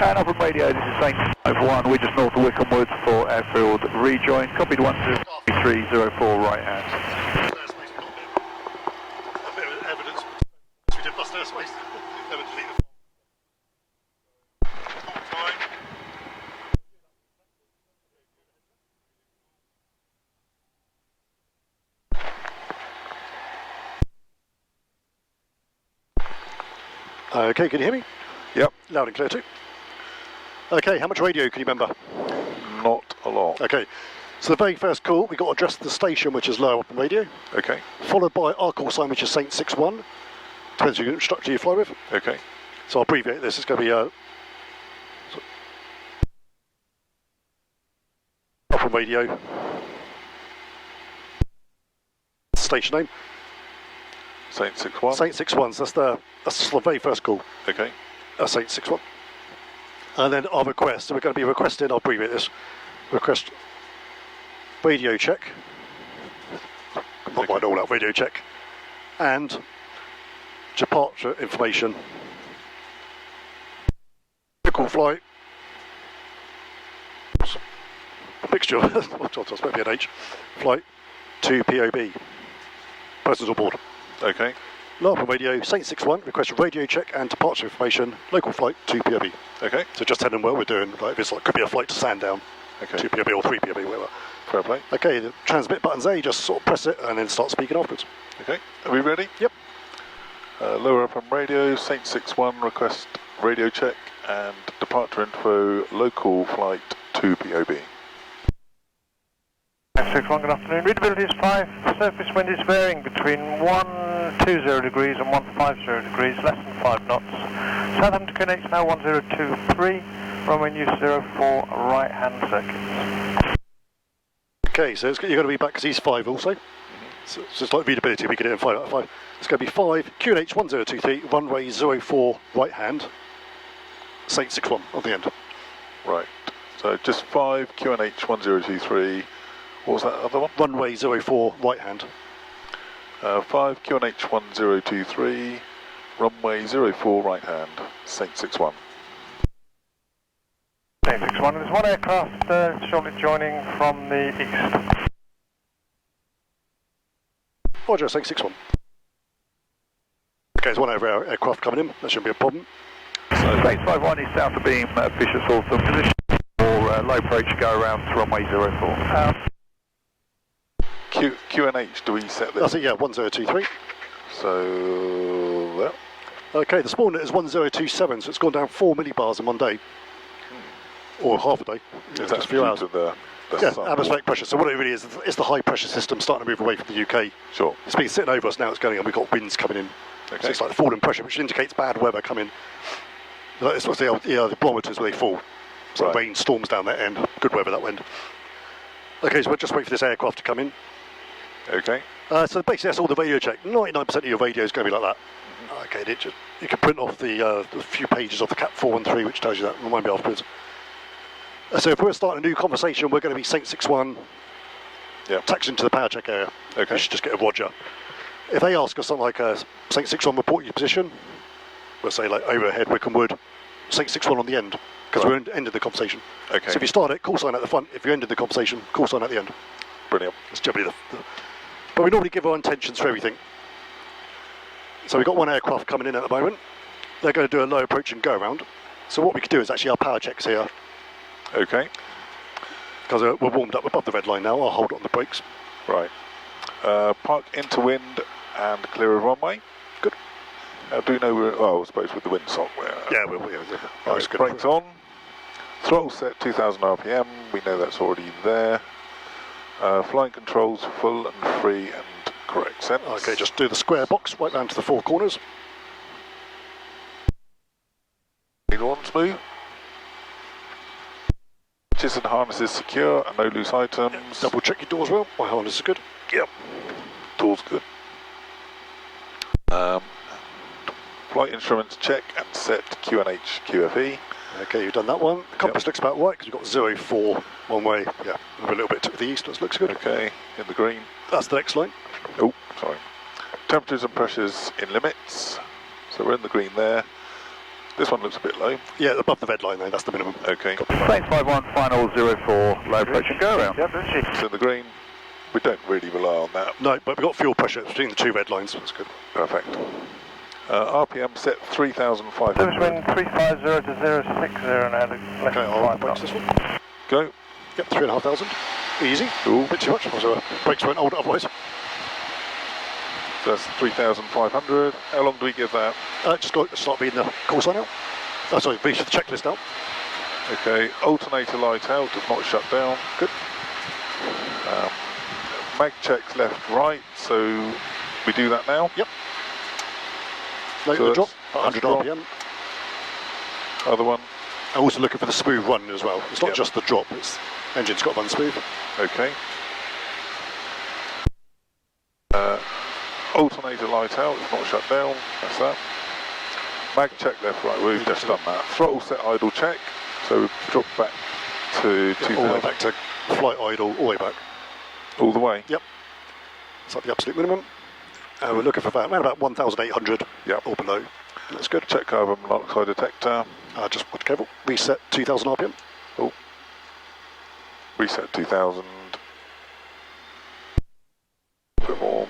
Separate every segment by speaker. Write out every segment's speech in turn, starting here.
Speaker 1: And up on radio, this is Saint 1, we're just north of Wickham Woods for airfield rejoin. Copied 10304 right hand.
Speaker 2: A bit of evidence. We did bust airspace. Never delete the time. Okay, can you hear me?
Speaker 3: Yep.
Speaker 2: Loud and clear too. Okay, how much radio can you remember?
Speaker 3: Not a lot.
Speaker 2: Okay, so the very first call, we got to address the station, which is low up on radio.
Speaker 3: Okay.
Speaker 2: Followed by our call sign, which is Saint 61. Depends on which structure you fly with.
Speaker 3: Okay.
Speaker 2: So I'll abbreviate this. It's going to be up on radio. Station name.
Speaker 3: Saint 61.
Speaker 2: Saint 61. So that's the very first call.
Speaker 3: Okay.
Speaker 2: Saint 61. And then our request. So we're going to be requesting. I'll abbreviate this. Request radio check. Not mind all that radio check. And departure information. Local flight. Mixture. That's maybe an H. Flight to POB. Persons on board.
Speaker 3: Okay.
Speaker 2: Low up on radio, Saint 61, request a radio check and departure information, local flight to POB.
Speaker 3: Okay.
Speaker 2: So just tell them what we're doing, like if it's like, could be a flight to Sandown,
Speaker 3: Okay.
Speaker 2: 2 POB or 3 POB, whatever.
Speaker 3: Fair play.
Speaker 2: Okay, the transmit button's there, you just sort of press it and then start speaking afterwards.
Speaker 3: Okay. Are we ready?
Speaker 2: Yep.
Speaker 3: Lower up on radio, Saint 61, request radio check and departure info, local flight to POB.
Speaker 1: 61, good afternoon. Readability is 5. Surface wind is varying between 120 degrees and 150 degrees, less than 5 knots. Southampton QNH now 1023, runway new 04, right hand circuit.
Speaker 2: Okay, so you're going to be back because he's 5 also. So it's just like readability, we get it in 5 out of 5. It's going to be 5, QNH 1023, runway 04, right hand, Saint 61 on the end.
Speaker 3: Right. So just 5, QNH 1023. What was that other one?
Speaker 2: Runway 04, right hand.
Speaker 3: 5, QNH 1023, runway 04, right hand, Saint 61.
Speaker 1: Saint 61, there's one aircraft shortly joining from the east.
Speaker 2: Roger, Saint 61. Okay, there's one aircraft coming in, that shouldn't be a problem.
Speaker 1: So Saint 51 is south of beam, Bishop's Hawthorne, position for low approach, go around to runway 04.
Speaker 3: QNH, do we set this?
Speaker 2: That's it, yeah, 1023.
Speaker 3: So, there.
Speaker 2: Okay, the spawn is 1027, so it's gone down 4 millibars in one day. Or half a day.
Speaker 3: Is
Speaker 2: Just
Speaker 3: that
Speaker 2: a few hours.
Speaker 3: due to the
Speaker 2: Yeah,
Speaker 3: sun?
Speaker 2: atmospheric pressure. So what it really is the high pressure system starting to move away from the UK.
Speaker 3: Sure.
Speaker 2: It's been sitting over us now, it's going, and we've got winds coming in.
Speaker 3: Okay.
Speaker 2: So it's like falling pressure, which indicates bad weather coming. It's what's the barometers where they fall. So
Speaker 3: Right.
Speaker 2: rain, storms down that end, good weather that wind. Okay, so we'll just wait for this aircraft to come in.
Speaker 3: Okay.
Speaker 2: So basically that's all the radio check. 99% of your radio is going to be like that. Okay, you can print off the few pages of the CAP 413 which tells you that, remind me afterwards. So if we're starting a new conversation, we're going to be Saint 61, taxiing to the power check area.
Speaker 3: Okay.
Speaker 2: You should just get a roger. If they ask us something like Saint 61 report your position, we'll say like overhead Wickham Wood, Saint 61 on the end, because we're ended the conversation.
Speaker 3: Okay.
Speaker 2: So if you start it, call sign at the front. If you ended the conversation, call sign at the end.
Speaker 3: Brilliant.
Speaker 2: It's generally but we normally give our intentions for everything. So we've got one aircraft coming in at the moment. They're going to do a low approach and go around. So what we could do is actually our power checks here.
Speaker 3: Okay.
Speaker 2: Because we're warmed up above the red line now, I'll hold on the brakes.
Speaker 3: Right. Park into wind and clear of runway.
Speaker 2: Good.
Speaker 3: Do you know we're, I suppose with the windsock we're...
Speaker 2: Yeah, we're
Speaker 3: Right, brakes on. Throttle set 2000 RPM, we know that's already there. Flying controls full and free and correct sense.
Speaker 2: Okay, just do the square box right round to the 4 corners.
Speaker 3: On smooth. Hitches and harnesses secure and no loose items.
Speaker 2: Double check your doors well. My harness is good.
Speaker 3: Yep. Doors good. Flight instruments check and set QNH QFE.
Speaker 2: Okay, you've done that one. The compass looks about right because you've got 04 one way. Yeah, a little bit to the east. That looks good.
Speaker 3: Okay, in the green.
Speaker 2: That's the next line.
Speaker 3: Oh, sorry. Temperatures and pressures in limits. So we're in the green there. This one looks a bit low.
Speaker 2: Yeah, above the red line though, that's the minimum.
Speaker 3: Okay.
Speaker 1: Saints 51, final 04, low approach and go around.
Speaker 3: Yep, so the green, we don't really rely on that.
Speaker 2: No, but we've got fuel pressure between the two red lines, so that's good.
Speaker 3: Perfect. RPM set 3,500.
Speaker 1: Service wind 350 to 060 and add less
Speaker 2: Okay,
Speaker 1: than
Speaker 2: I'll
Speaker 1: 5
Speaker 2: brakes
Speaker 1: knots.
Speaker 2: this one.
Speaker 3: Go.
Speaker 2: Yep, 3,500. Easy.
Speaker 3: Cool.
Speaker 2: Bit too much. Also, brakes won't hold otherwise.
Speaker 3: So that's 3,500. How long do we give that?
Speaker 2: Just got to start reading the call sign out. Oh, sorry, read the checklist out.
Speaker 3: Okay, alternator light out, does not shut down.
Speaker 2: Good.
Speaker 3: Mag checks left, right, so we do that now.
Speaker 2: Yep. No,
Speaker 3: So
Speaker 2: the drop,
Speaker 3: that's
Speaker 2: 100
Speaker 3: drop.
Speaker 2: RPM.
Speaker 3: Other one.
Speaker 2: I'm also looking for the smooth run as well. It's not
Speaker 3: Yep.
Speaker 2: just the drop, it's engine's got to run smooth.
Speaker 3: Okay. Alternator light out, it's not shut down. That's that. Mag check left, right, we've just done that. Throttle set idle check, so we drop back to 2,000.
Speaker 2: All the way back to flight idle, all the way back.
Speaker 3: All the way?
Speaker 2: Yep. It's like the absolute minimum. We're looking for around about 1,800
Speaker 3: Yep.
Speaker 2: or below. That's good.
Speaker 3: Check carbon monoxide detector.
Speaker 2: Just watch careful. Reset 2,000 RPM.
Speaker 3: Oh. Reset 2,000. A bit more.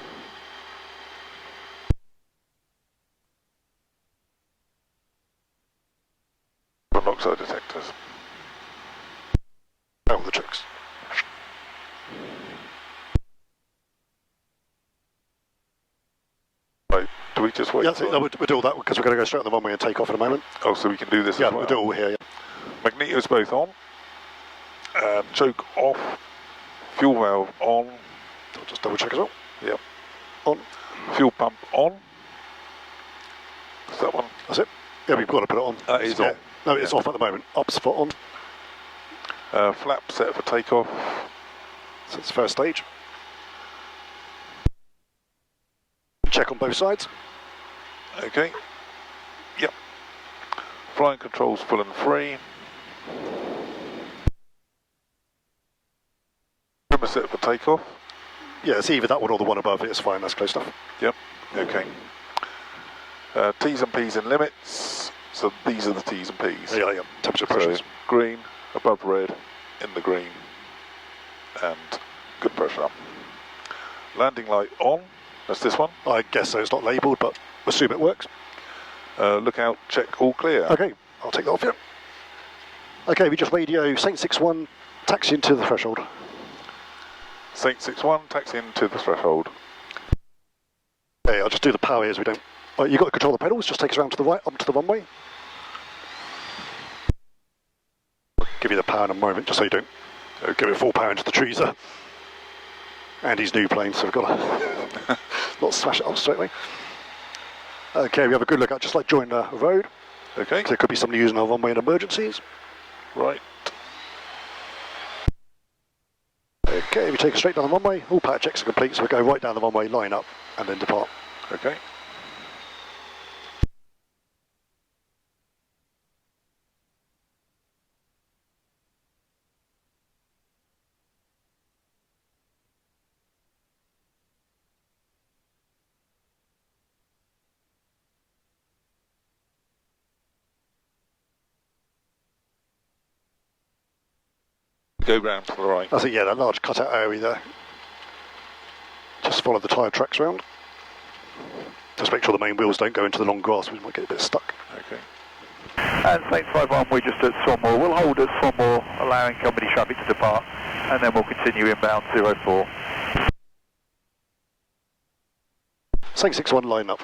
Speaker 3: Monoxide detectors.
Speaker 2: All the checks.
Speaker 3: Right, do we just wait?
Speaker 2: Yeah, we'll do all that because we're going to go straight on the runway and take off in a moment.
Speaker 3: Oh, so we can do this
Speaker 2: Yeah,
Speaker 3: as well?
Speaker 2: we'll do it all here, yeah.
Speaker 3: Magnetos both on. Choke off. Fuel valve on.
Speaker 2: I'll just double check as well.
Speaker 3: Yep.
Speaker 2: On.
Speaker 3: Fuel pump on. Is that one?
Speaker 2: That's it. Yeah, we've got to put it on.
Speaker 3: That is
Speaker 2: Yeah.
Speaker 3: on.
Speaker 2: No, it's off at the moment. Up's foot on.
Speaker 3: Flap set for takeoff.
Speaker 2: So it's first stage. Check on both sides.
Speaker 3: Okay. Yep. Flying controls full and free. Trimmer set for takeoff.
Speaker 2: Yeah, it's either that one or the one above it. It's fine. That's close enough.
Speaker 3: Yep. Okay. T's and P's and limits. So these are the T's and P's.
Speaker 2: Yeah, yeah. Temperature pressures.
Speaker 3: So green, above red, in the green, and good pressure. Landing light on. That's this one.
Speaker 2: I guess so. It's not labelled, but assume it works.
Speaker 3: Look out, check all clear.
Speaker 2: Okay, I'll take that off you. Okay, we just radio Saint 61, taxi into the threshold.
Speaker 3: Saint 61, taxi into the threshold.
Speaker 2: Okay, I'll just do the power here as we don't. Right, you've got to control the pedals, just take us around to the right, up to the runway. I'll give you the power in a moment, just so you don't give it full power into the trees there. Andy's new plane, so we've got to not smash it up straight away. Okay, we have a good look out, just like join the road.
Speaker 3: Okay.
Speaker 2: There could be somebody using our runway in emergencies.
Speaker 3: Right.
Speaker 2: Okay, we take us straight down the runway. All power checks are complete, so we go right down the runway, line up, and then depart.
Speaker 3: Okay. Go round to the right.
Speaker 2: That's it, yeah, that large cutout area there. Just follow the tyre tracks round. Just make sure the main wheels don't go into the long grass, we might get a bit stuck.
Speaker 3: Okay.
Speaker 1: And Saint 51, we're just at Swanmore. We'll hold at Swanmore, allowing company traffic to depart, and then we'll continue inbound 04.
Speaker 2: Saint 61 line up.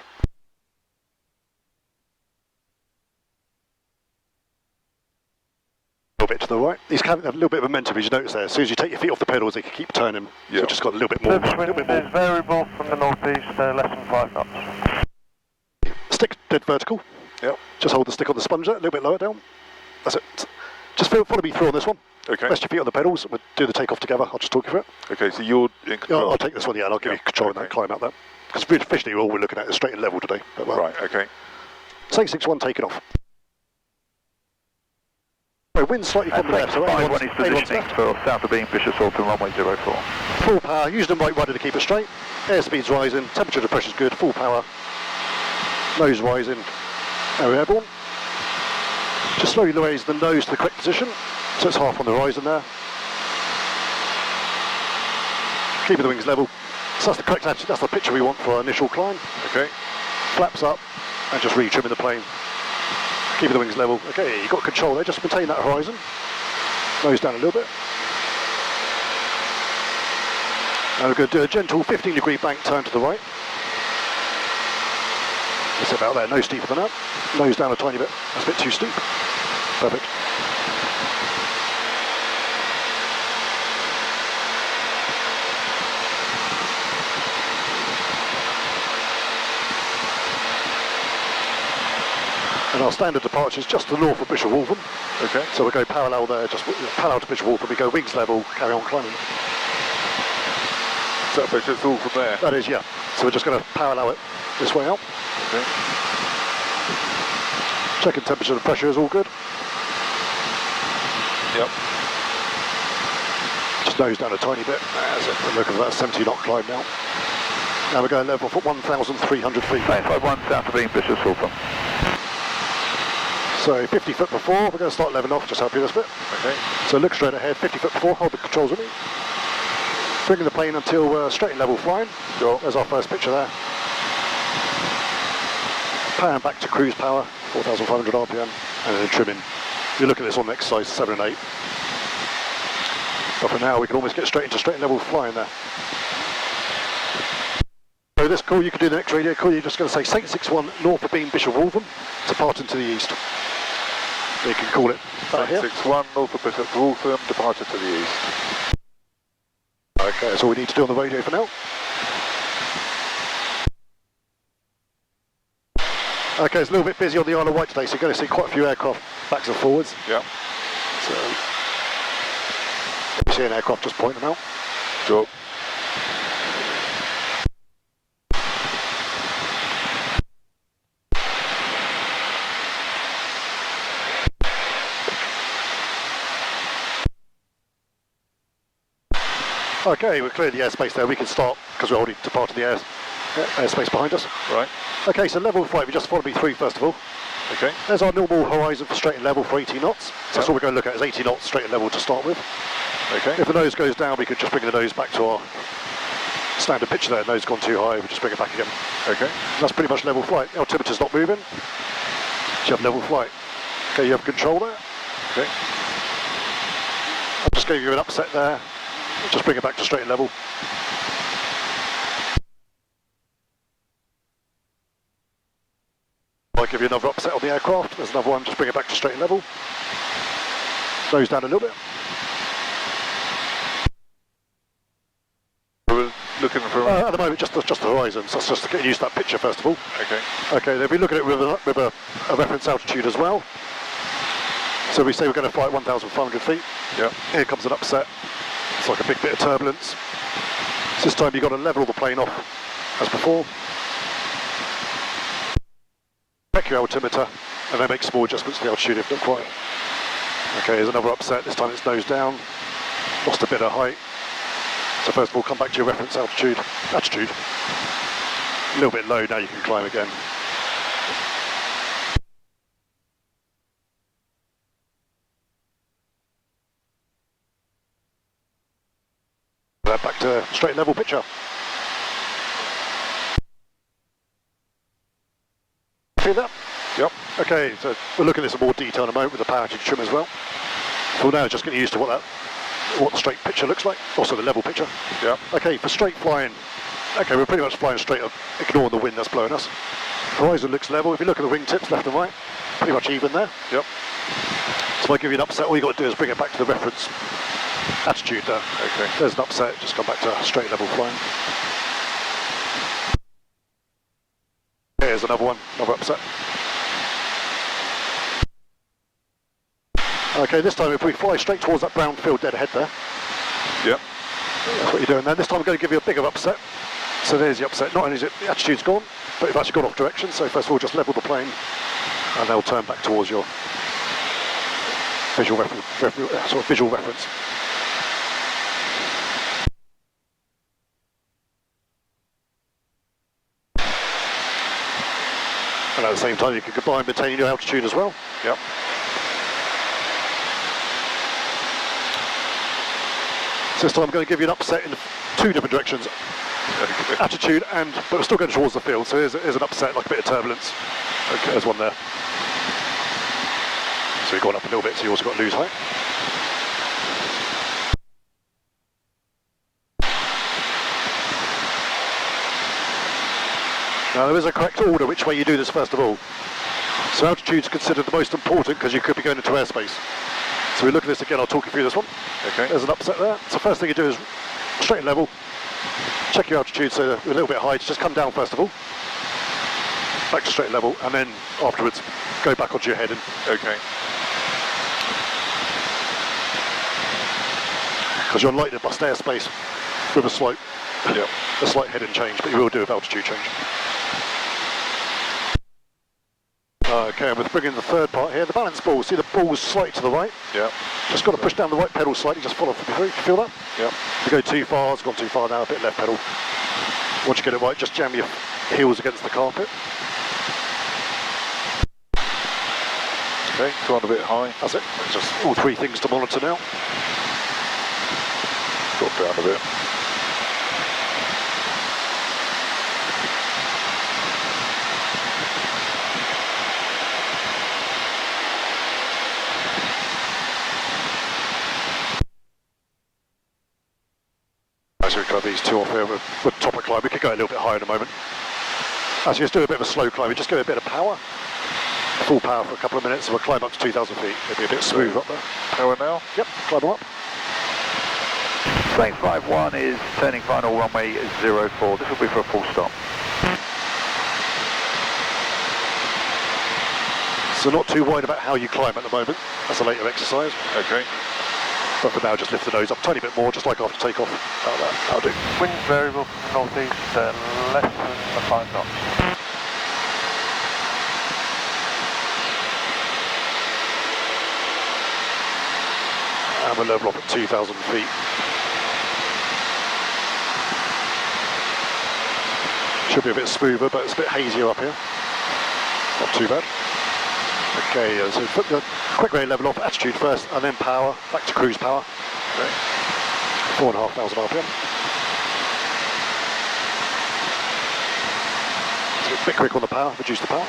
Speaker 2: A little bit to the right. These can have a little bit of momentum, as you notice there. As soon as you take your feet off the pedals, they can keep turning. So
Speaker 3: Yeah.
Speaker 2: we've just got a little bit more.
Speaker 1: Service wind is variable from the northeast, less than 5 knots.
Speaker 2: Stick dead vertical.
Speaker 3: Yep.
Speaker 2: Just hold the stick on the sponge there, a little bit lower down. That's it. Just follow me through on this one.
Speaker 3: Okay.
Speaker 2: Rest your feet on the pedals. We'll do the takeoff together. I'll just talk you through it.
Speaker 3: Okay, so you're in
Speaker 2: Yeah,
Speaker 3: control.
Speaker 2: I'll take this one, yeah, and I'll give you control in that climb out there. Because officially all we're looking at is straight and level today. But, well,
Speaker 3: Right, okay.
Speaker 2: Saint 61 taking off. So wind slightly from
Speaker 1: And
Speaker 2: the
Speaker 1: Saint
Speaker 2: left, so
Speaker 1: 51
Speaker 2: anyone's
Speaker 1: is
Speaker 2: anyone's
Speaker 1: positioning
Speaker 2: left.
Speaker 1: for south of Beam, Salton, runway 04.
Speaker 2: Full power, use the right rudder to keep it straight. Airspeed's rising, temperature to pressure's good, full power. Nose rising. There we airborne. Just slowly raise the nose to the correct position, so it's half on the horizon there. Keeping the wings level. So that's the correct attitude, that's the picture we want for our initial climb.
Speaker 3: Okay.
Speaker 2: Flaps up, and just re-trimming the plane. Keeping the wings level. Okay, you've got control there, just maintain that horizon. Nose down a little bit. And we're going to do a gentle 15-degree bank turn to the right. It's about there, no steeper than that. Nose down a tiny bit, that's a bit too steep. Perfect. And our standard departure is just to the north of Bishop Waltham.
Speaker 3: Okay.
Speaker 2: So we'll go parallel there, just parallel to Bishop Waltham. We go wings level, carry on climbing.
Speaker 3: So it's all from there?
Speaker 2: That is, yeah. So we're just going to parallel it this way out.
Speaker 3: Okay.
Speaker 2: Checking temperature and pressure is all good.
Speaker 3: Yep.
Speaker 2: Just nose down a tiny bit. That's it. We're looking at that 70 knot climb now. Now we're going level for 1,300 feet.
Speaker 1: 951 south of Bishop Waltham.
Speaker 2: So 50 foot before, we're going to start leveling off, just help you this bit.
Speaker 3: Okay.
Speaker 2: So look straight ahead, 50 foot before, hold the controls with me. Bringing the plane until we're straight and level flying.
Speaker 3: Sure.
Speaker 2: There's our first picture there. Powering back to cruise power, 4,500 RPM, and then trimming. You look at this on the exercise 7 and 8. But for now, we can almost get straight into straight and level flying there. So this call, you can do the next radio call, you're just going to say Saint 61 north of Beam Bishop Waltham, departing to the east. You can call it back here.
Speaker 3: 61 north of Bishop Waltham, departure to the east.
Speaker 2: Okay, that's all we need to do on the radio for now. Okay, it's a little bit busy on the Isle of Wight today, so you're going to see quite a few aircraft backs and forwards.
Speaker 3: Yeah.
Speaker 2: So, you see an aircraft, just point them out.
Speaker 3: Sure.
Speaker 2: Okay, we're clearing the airspace there. We can start because we're already departed the airspace behind us.
Speaker 3: Right.
Speaker 2: Okay, so level flight, we just follow me through first of all.
Speaker 3: Okay.
Speaker 2: There's our normal horizon for straight and level for 80 knots. So that's all we're going to look at is 80 knots straight and level to start with.
Speaker 3: Okay.
Speaker 2: If the nose goes down, we could just bring the nose back to our standard picture there. Nose gone too high, we just bring it back again.
Speaker 3: Okay.
Speaker 2: And that's pretty much level flight. The altimeter's not moving. So you have level flight. Okay, you have control there.
Speaker 3: Okay.
Speaker 2: I'm just giving you an upset there. Just bring it back to straight and level. I'll give you another upset on the aircraft. There's another one, just bring it back to straight and level. Nose down a little bit.
Speaker 3: We're looking for...
Speaker 2: At the moment, just the horizon, so that's just to get used to that picture first of all.
Speaker 3: Okay.
Speaker 2: Okay, then we look at it with a reference altitude as well. So we say we're going to fly at 1,500 feet.
Speaker 3: Yeah.
Speaker 2: Here comes an upset. It's like a big bit of turbulence. So this time you've got to level the plane off as before. Check your altimeter and then make small adjustments to the altitude if not quite. Okay, here's another upset. This time it's nose down. Lost a bit of height. So first of all, come back to your reference altitude. Attitude. A little bit low, now you can climb again. Back to straight level picture. See that?
Speaker 3: Yep.
Speaker 2: Okay, so we'll look at this in more detail in a moment with the power attitude trim as well. For now, just getting used to what the straight picture looks like, also the level picture.
Speaker 3: Yeah.
Speaker 2: Okay, for straight flying, okay, we're pretty much flying straight up, ignoring the wind that's blowing us. Horizon looks level. If you look at the wingtips left and right, pretty much even there.
Speaker 3: Yep.
Speaker 2: So if I give you an upset, all you got to do is bring it back to the reference attitude there.
Speaker 3: Okay.
Speaker 2: There's an upset, just come back to straight level flying. Here's another one, another upset. Okay, this time if we fly straight towards that brown field dead ahead there.
Speaker 3: Yep.
Speaker 2: That's what you're doing there. This time I'm going to give you a bigger upset. So there's the upset. Not only is it the attitude's gone, but you've actually gone off direction. So first of all, just level the plane and they'll turn back towards your visual reference. And at the same time, you can combine maintaining your altitude as well.
Speaker 3: Yep.
Speaker 2: So this time I'm going to give you an upset in 2 different directions.
Speaker 3: Okay.
Speaker 2: Attitude but we're still going towards the field, so here's an upset, like a bit of turbulence.
Speaker 3: Okay.
Speaker 2: There's one there. So you've gone up a little bit, so you also got to lose height. Now there is a correct order which way you do this first of all. So altitude is considered the most important because you could be going into airspace. So we look at this again, I'll talk you through this one.
Speaker 3: Okay.
Speaker 2: There's an upset there. So first thing you do is straight and level, check your altitude so you're a little bit high, just come down first of all, back to straight and level, and then afterwards go back onto your heading.
Speaker 3: Okay.
Speaker 2: Because you're unlikely to bust airspace with a slight heading change, but you will do with altitude change. Okay, and we're bringing the third part here, the balance ball. See the ball's slightly to the right?
Speaker 3: Yeah.
Speaker 2: Just got to push down the right pedal slightly, just follow through. You feel that?
Speaker 3: Yeah.
Speaker 2: If you go too far, it's gone too far now, a bit left pedal. Once you get it right, just jam your heels against the carpet.
Speaker 3: Okay, go on a bit high.
Speaker 2: That's it. Just all 3 things to monitor now.
Speaker 3: Drop down a bit.
Speaker 2: So we cut these 2 off here with top of climb. We could go a little bit higher in a moment. Actually, let's do a bit of a slow climb. We just give it a bit of power. Full power for a couple of minutes, and we'll climb up to 2,000 feet. It'll be a bit smooth up there.
Speaker 3: Power now?
Speaker 2: Yep, climb up.
Speaker 1: Plane 51 is turning final runway 04. This will be for a full stop.
Speaker 2: So not too worried about how you climb at the moment. That's a later exercise.
Speaker 3: Okay.
Speaker 2: But for now, just lift the nose up a tiny bit more, just like after takeoff. Like that. That'll do.
Speaker 1: Wind variable from the northeast, less than 5 knots.
Speaker 2: And we'll level off at 2,000 feet. Should be a bit smoother, but it's a bit hazier up here. Not too bad. Okay, so put the quick rate level off, attitude first, and then power, back to cruise power.
Speaker 3: Okay.
Speaker 2: 4,500 RPM. So a bit quick on the power, reduce the power.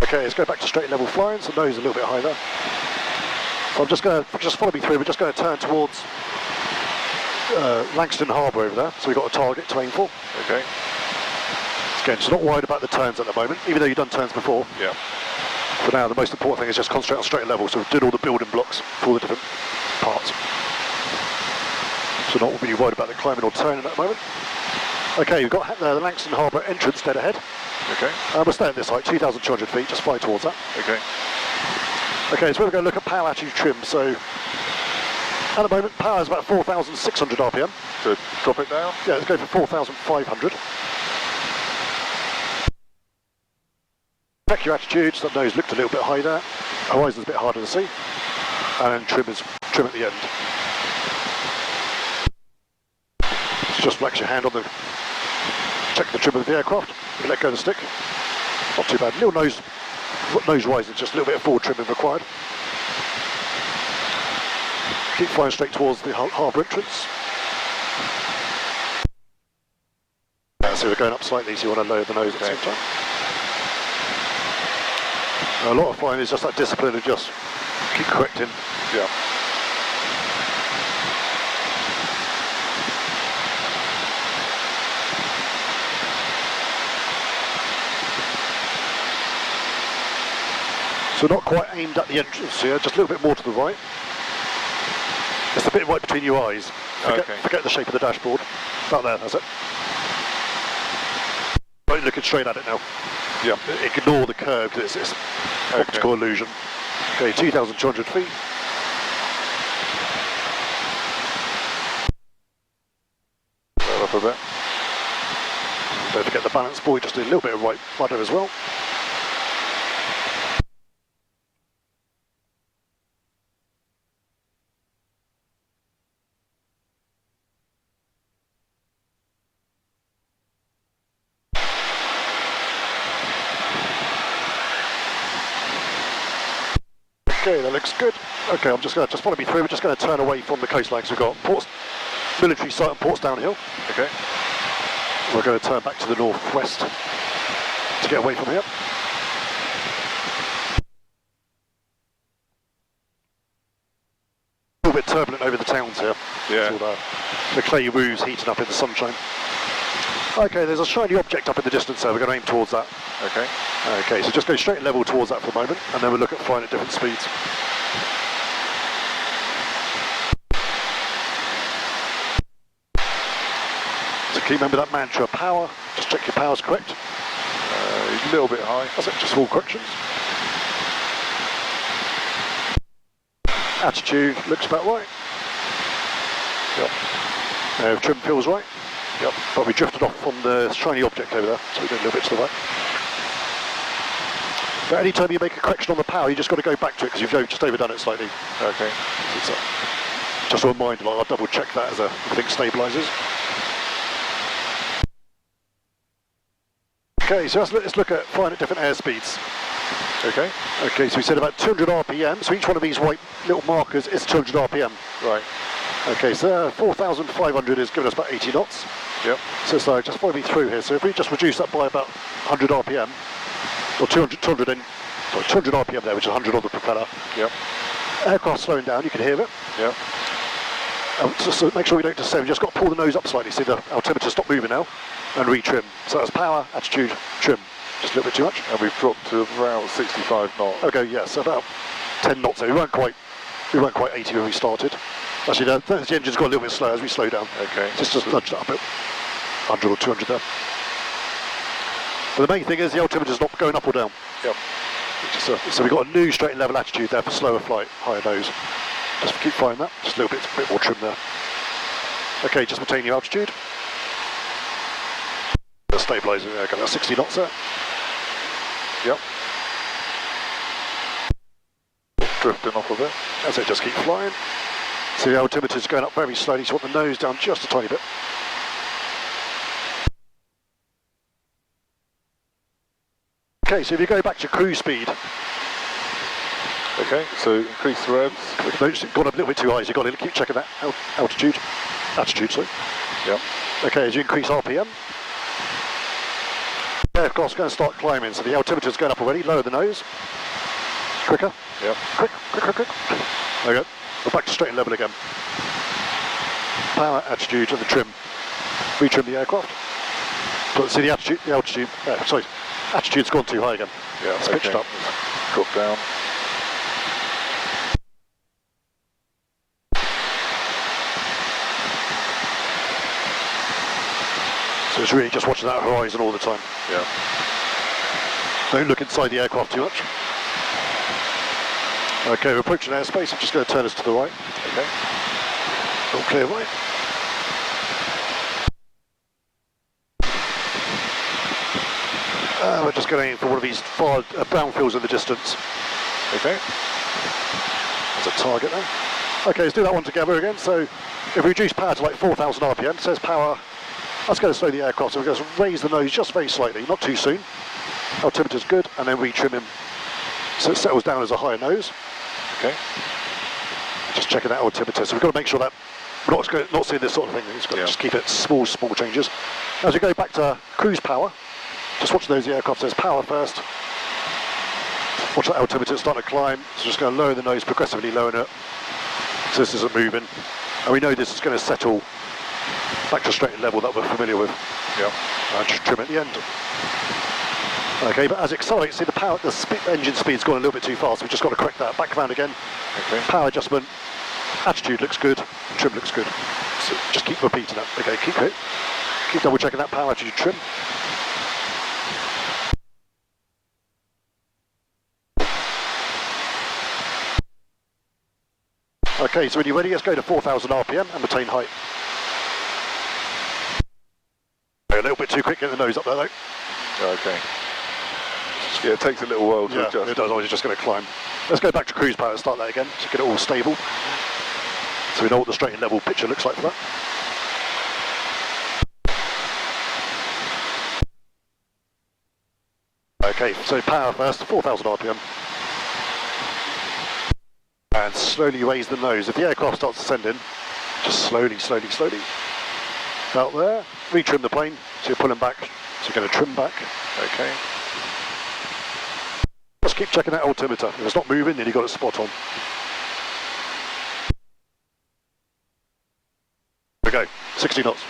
Speaker 2: Okay, let's go back to straight level flying, so nose a little bit high there. So I'm just going to, just follow me through, we're just going to turn towards Langston Harbour over there, so we've got a target to aim for.
Speaker 3: Okay.
Speaker 2: Again, just not worried about the turns at the moment, even though you've done turns before.
Speaker 3: Yeah.
Speaker 2: For now, the most important thing is just concentrate on straight level, so we've done all the building blocks for all the different parts. So not really worried about the climbing or turning at the moment. Okay, we've got the Langston Harbour entrance dead ahead.
Speaker 3: Okay.
Speaker 2: We'll stay at this height, 2,200 feet, just fly towards that.
Speaker 3: Okay.
Speaker 2: Okay, so we're going to look at power attitude trim. So at the moment, power is about 4,600 RPM.
Speaker 3: So drop it down?
Speaker 2: Yeah, let's go for 4,500. Check your attitude, so that nose looked a little bit high there. Horizon's a bit harder to see. And then trim at the end. So just flex your hand on the, check the trim of the aircraft. You let go of the stick. Not too bad. Little nose rise, just a little bit of forward trimming required. Keep flying straight towards the harbour entrance. So we're going up slightly, so you want to lower the nose at the same time. A lot of flying is just that discipline of just keep correcting.
Speaker 3: Yeah.
Speaker 2: So not quite aimed at the entrance here, just a little bit more to the right. Just a bit right between your eyes. Forget the shape of the dashboard. About there, that's it. Right, looking straight at it now.
Speaker 3: Yeah.
Speaker 2: Ignore the curve, because it's optical illusion. Okay, 2,200 feet.
Speaker 3: Up a bit.
Speaker 2: Don't forget the balance buoy, just do a little bit of right rudder as well. Okay, that looks good. Okay, I'm just follow me through. We're just going to turn away from the coastline because we've got ports, military site and ports downhill.
Speaker 3: Okay.
Speaker 2: We're going to turn back to the northwest to get away from here. A little bit turbulent over the towns here.
Speaker 3: Yeah.
Speaker 2: It's all the clay roofs heating up in the sunshine. Okay, there's a shiny object up in the distance there. We're going to aim towards that.
Speaker 3: Okay.
Speaker 2: Okay, so just go straight level towards that for a moment, and then we'll look at flying at different speeds. So keep remember that mantra, power. Just check your power's correct.
Speaker 3: A little bit high.
Speaker 2: That's it, just small corrections. Attitude looks about right. Yep. Trim feels right. Yep. But we drifted off from the shiny object over there, so we did a little bit to the right. But any time you make a correction on the power, you just got to go back to it because you've just overdone it slightly.
Speaker 3: Okay.
Speaker 2: Just a reminder, I'll double check that as the thing stabilises. Okay, so let's look at flying at different airspeeds.
Speaker 3: Okay.
Speaker 2: Okay, so we said about 200 RPM, so each one of these white little markers is 200 RPM.
Speaker 3: Right.
Speaker 2: Okay, so 4,500 is giving us about 80 knots.
Speaker 3: Yep.
Speaker 2: So just follow me through here. So if we just reduce that by about 100 RPM, or 200 RPM there, which is 100 on the propeller.
Speaker 3: Yep.
Speaker 2: Aircraft slowing down, you can hear it.
Speaker 3: Yep.
Speaker 2: So make sure we don't descend, we just got to pull the nose up slightly, see the altimeter stop moving now, and retrim. So that's power, attitude, trim. Just a little bit too much.
Speaker 3: And we've dropped to around 65 knots.
Speaker 2: Okay, yeah, so about 10 knots there. We weren't quite 80 when we started. Actually, no, the engine's got a little bit slow as we slow down.
Speaker 3: Okay.
Speaker 2: Just nudge that a bit. 100 or 200 there. But the main thing is the altimeter's not going up or down.
Speaker 3: Yep.
Speaker 2: So we've got a new straight and level attitude there for slower flight, higher nose. Just keep flying that, just a little bit more trim there. Okay, just maintain your altitude. Stabilising there, got about 60 knots there.
Speaker 3: Yep. Drifting off a bit.
Speaker 2: That's it, just keep flying. See the altimeter's going up very slowly, so you want the nose down just a tiny bit. Okay, so if you go back to cruise speed.
Speaker 3: Okay, so increase the revs.
Speaker 2: No, it's gone up a little bit too high, so you've got to keep checking that attitude, sorry.
Speaker 3: Yep.
Speaker 2: Okay, as you increase RPM, the aircraft's going to start climbing, so the altimeter's going up already, lower the nose. Quicker.
Speaker 3: Yep.
Speaker 2: Quick. There we go. We're back to straight and level again. Power, attitude, and the trim. Retrim the aircraft. But see the altitude, attitude's gone too high again.
Speaker 3: Yeah,
Speaker 2: it's pitched up.
Speaker 3: Drop down.
Speaker 2: So it's really just watching that horizon all the time.
Speaker 3: Yeah.
Speaker 2: Don't look inside the aircraft too much. Okay, we're approaching airspace. I'm just going to turn us to the right.
Speaker 3: Okay.
Speaker 2: All clear right. We're just going for one of these far brownfields in the distance.
Speaker 3: Okay.
Speaker 2: There's a target there. Okay, let's do that one together again. So if we reduce power to like 4,000 RPM, it says power. That's going to slow the aircraft, so we're going to raise the nose just very slightly, not too soon. Altimeter's good, and then retrim him so it settles down as a higher nose.
Speaker 3: Okay.
Speaker 2: Just checking that altimeter, so we've got to make sure that we're not seeing this sort of thing. We've got to just keep it small changes. As we go back to cruise power, just watch those, the aircraft says power first. Watch that altimeter starting to climb, so just going to lower the nose, progressively lowering it, so this isn't moving. And we know this is going to settle back to straight level that we're familiar with.
Speaker 3: Yep.
Speaker 2: And just trim at the end. Okay, but as it accelerates, see the engine speed's gone a little bit too fast. We've just got to correct that. Back around again.
Speaker 3: Okay.
Speaker 2: Power adjustment. Attitude looks good. Trim looks good. So just keep repeating that. Okay, keep double checking that power, attitude, trim. Okay, so when you're ready, let's go to 4,000 RPM and maintain height. A little bit too quick, get the nose up there though.
Speaker 3: Okay. Yeah, it takes a little while to adjust.
Speaker 2: It does, I was just going to climb. Let's go back to cruise power and start that again, to get it all stable. So we know what the straight and level picture looks like for that. Okay, so power first, 4,000 RPM. and slowly raise the nose. If the aircraft starts descending, just slowly, slowly, slowly. Out there, retrim the plane, so you're pulling back, so you're going to trim back.
Speaker 3: Okay.
Speaker 2: Just keep checking that altimeter. If it's not moving, then you've got it spot on. There we go, 60 knots.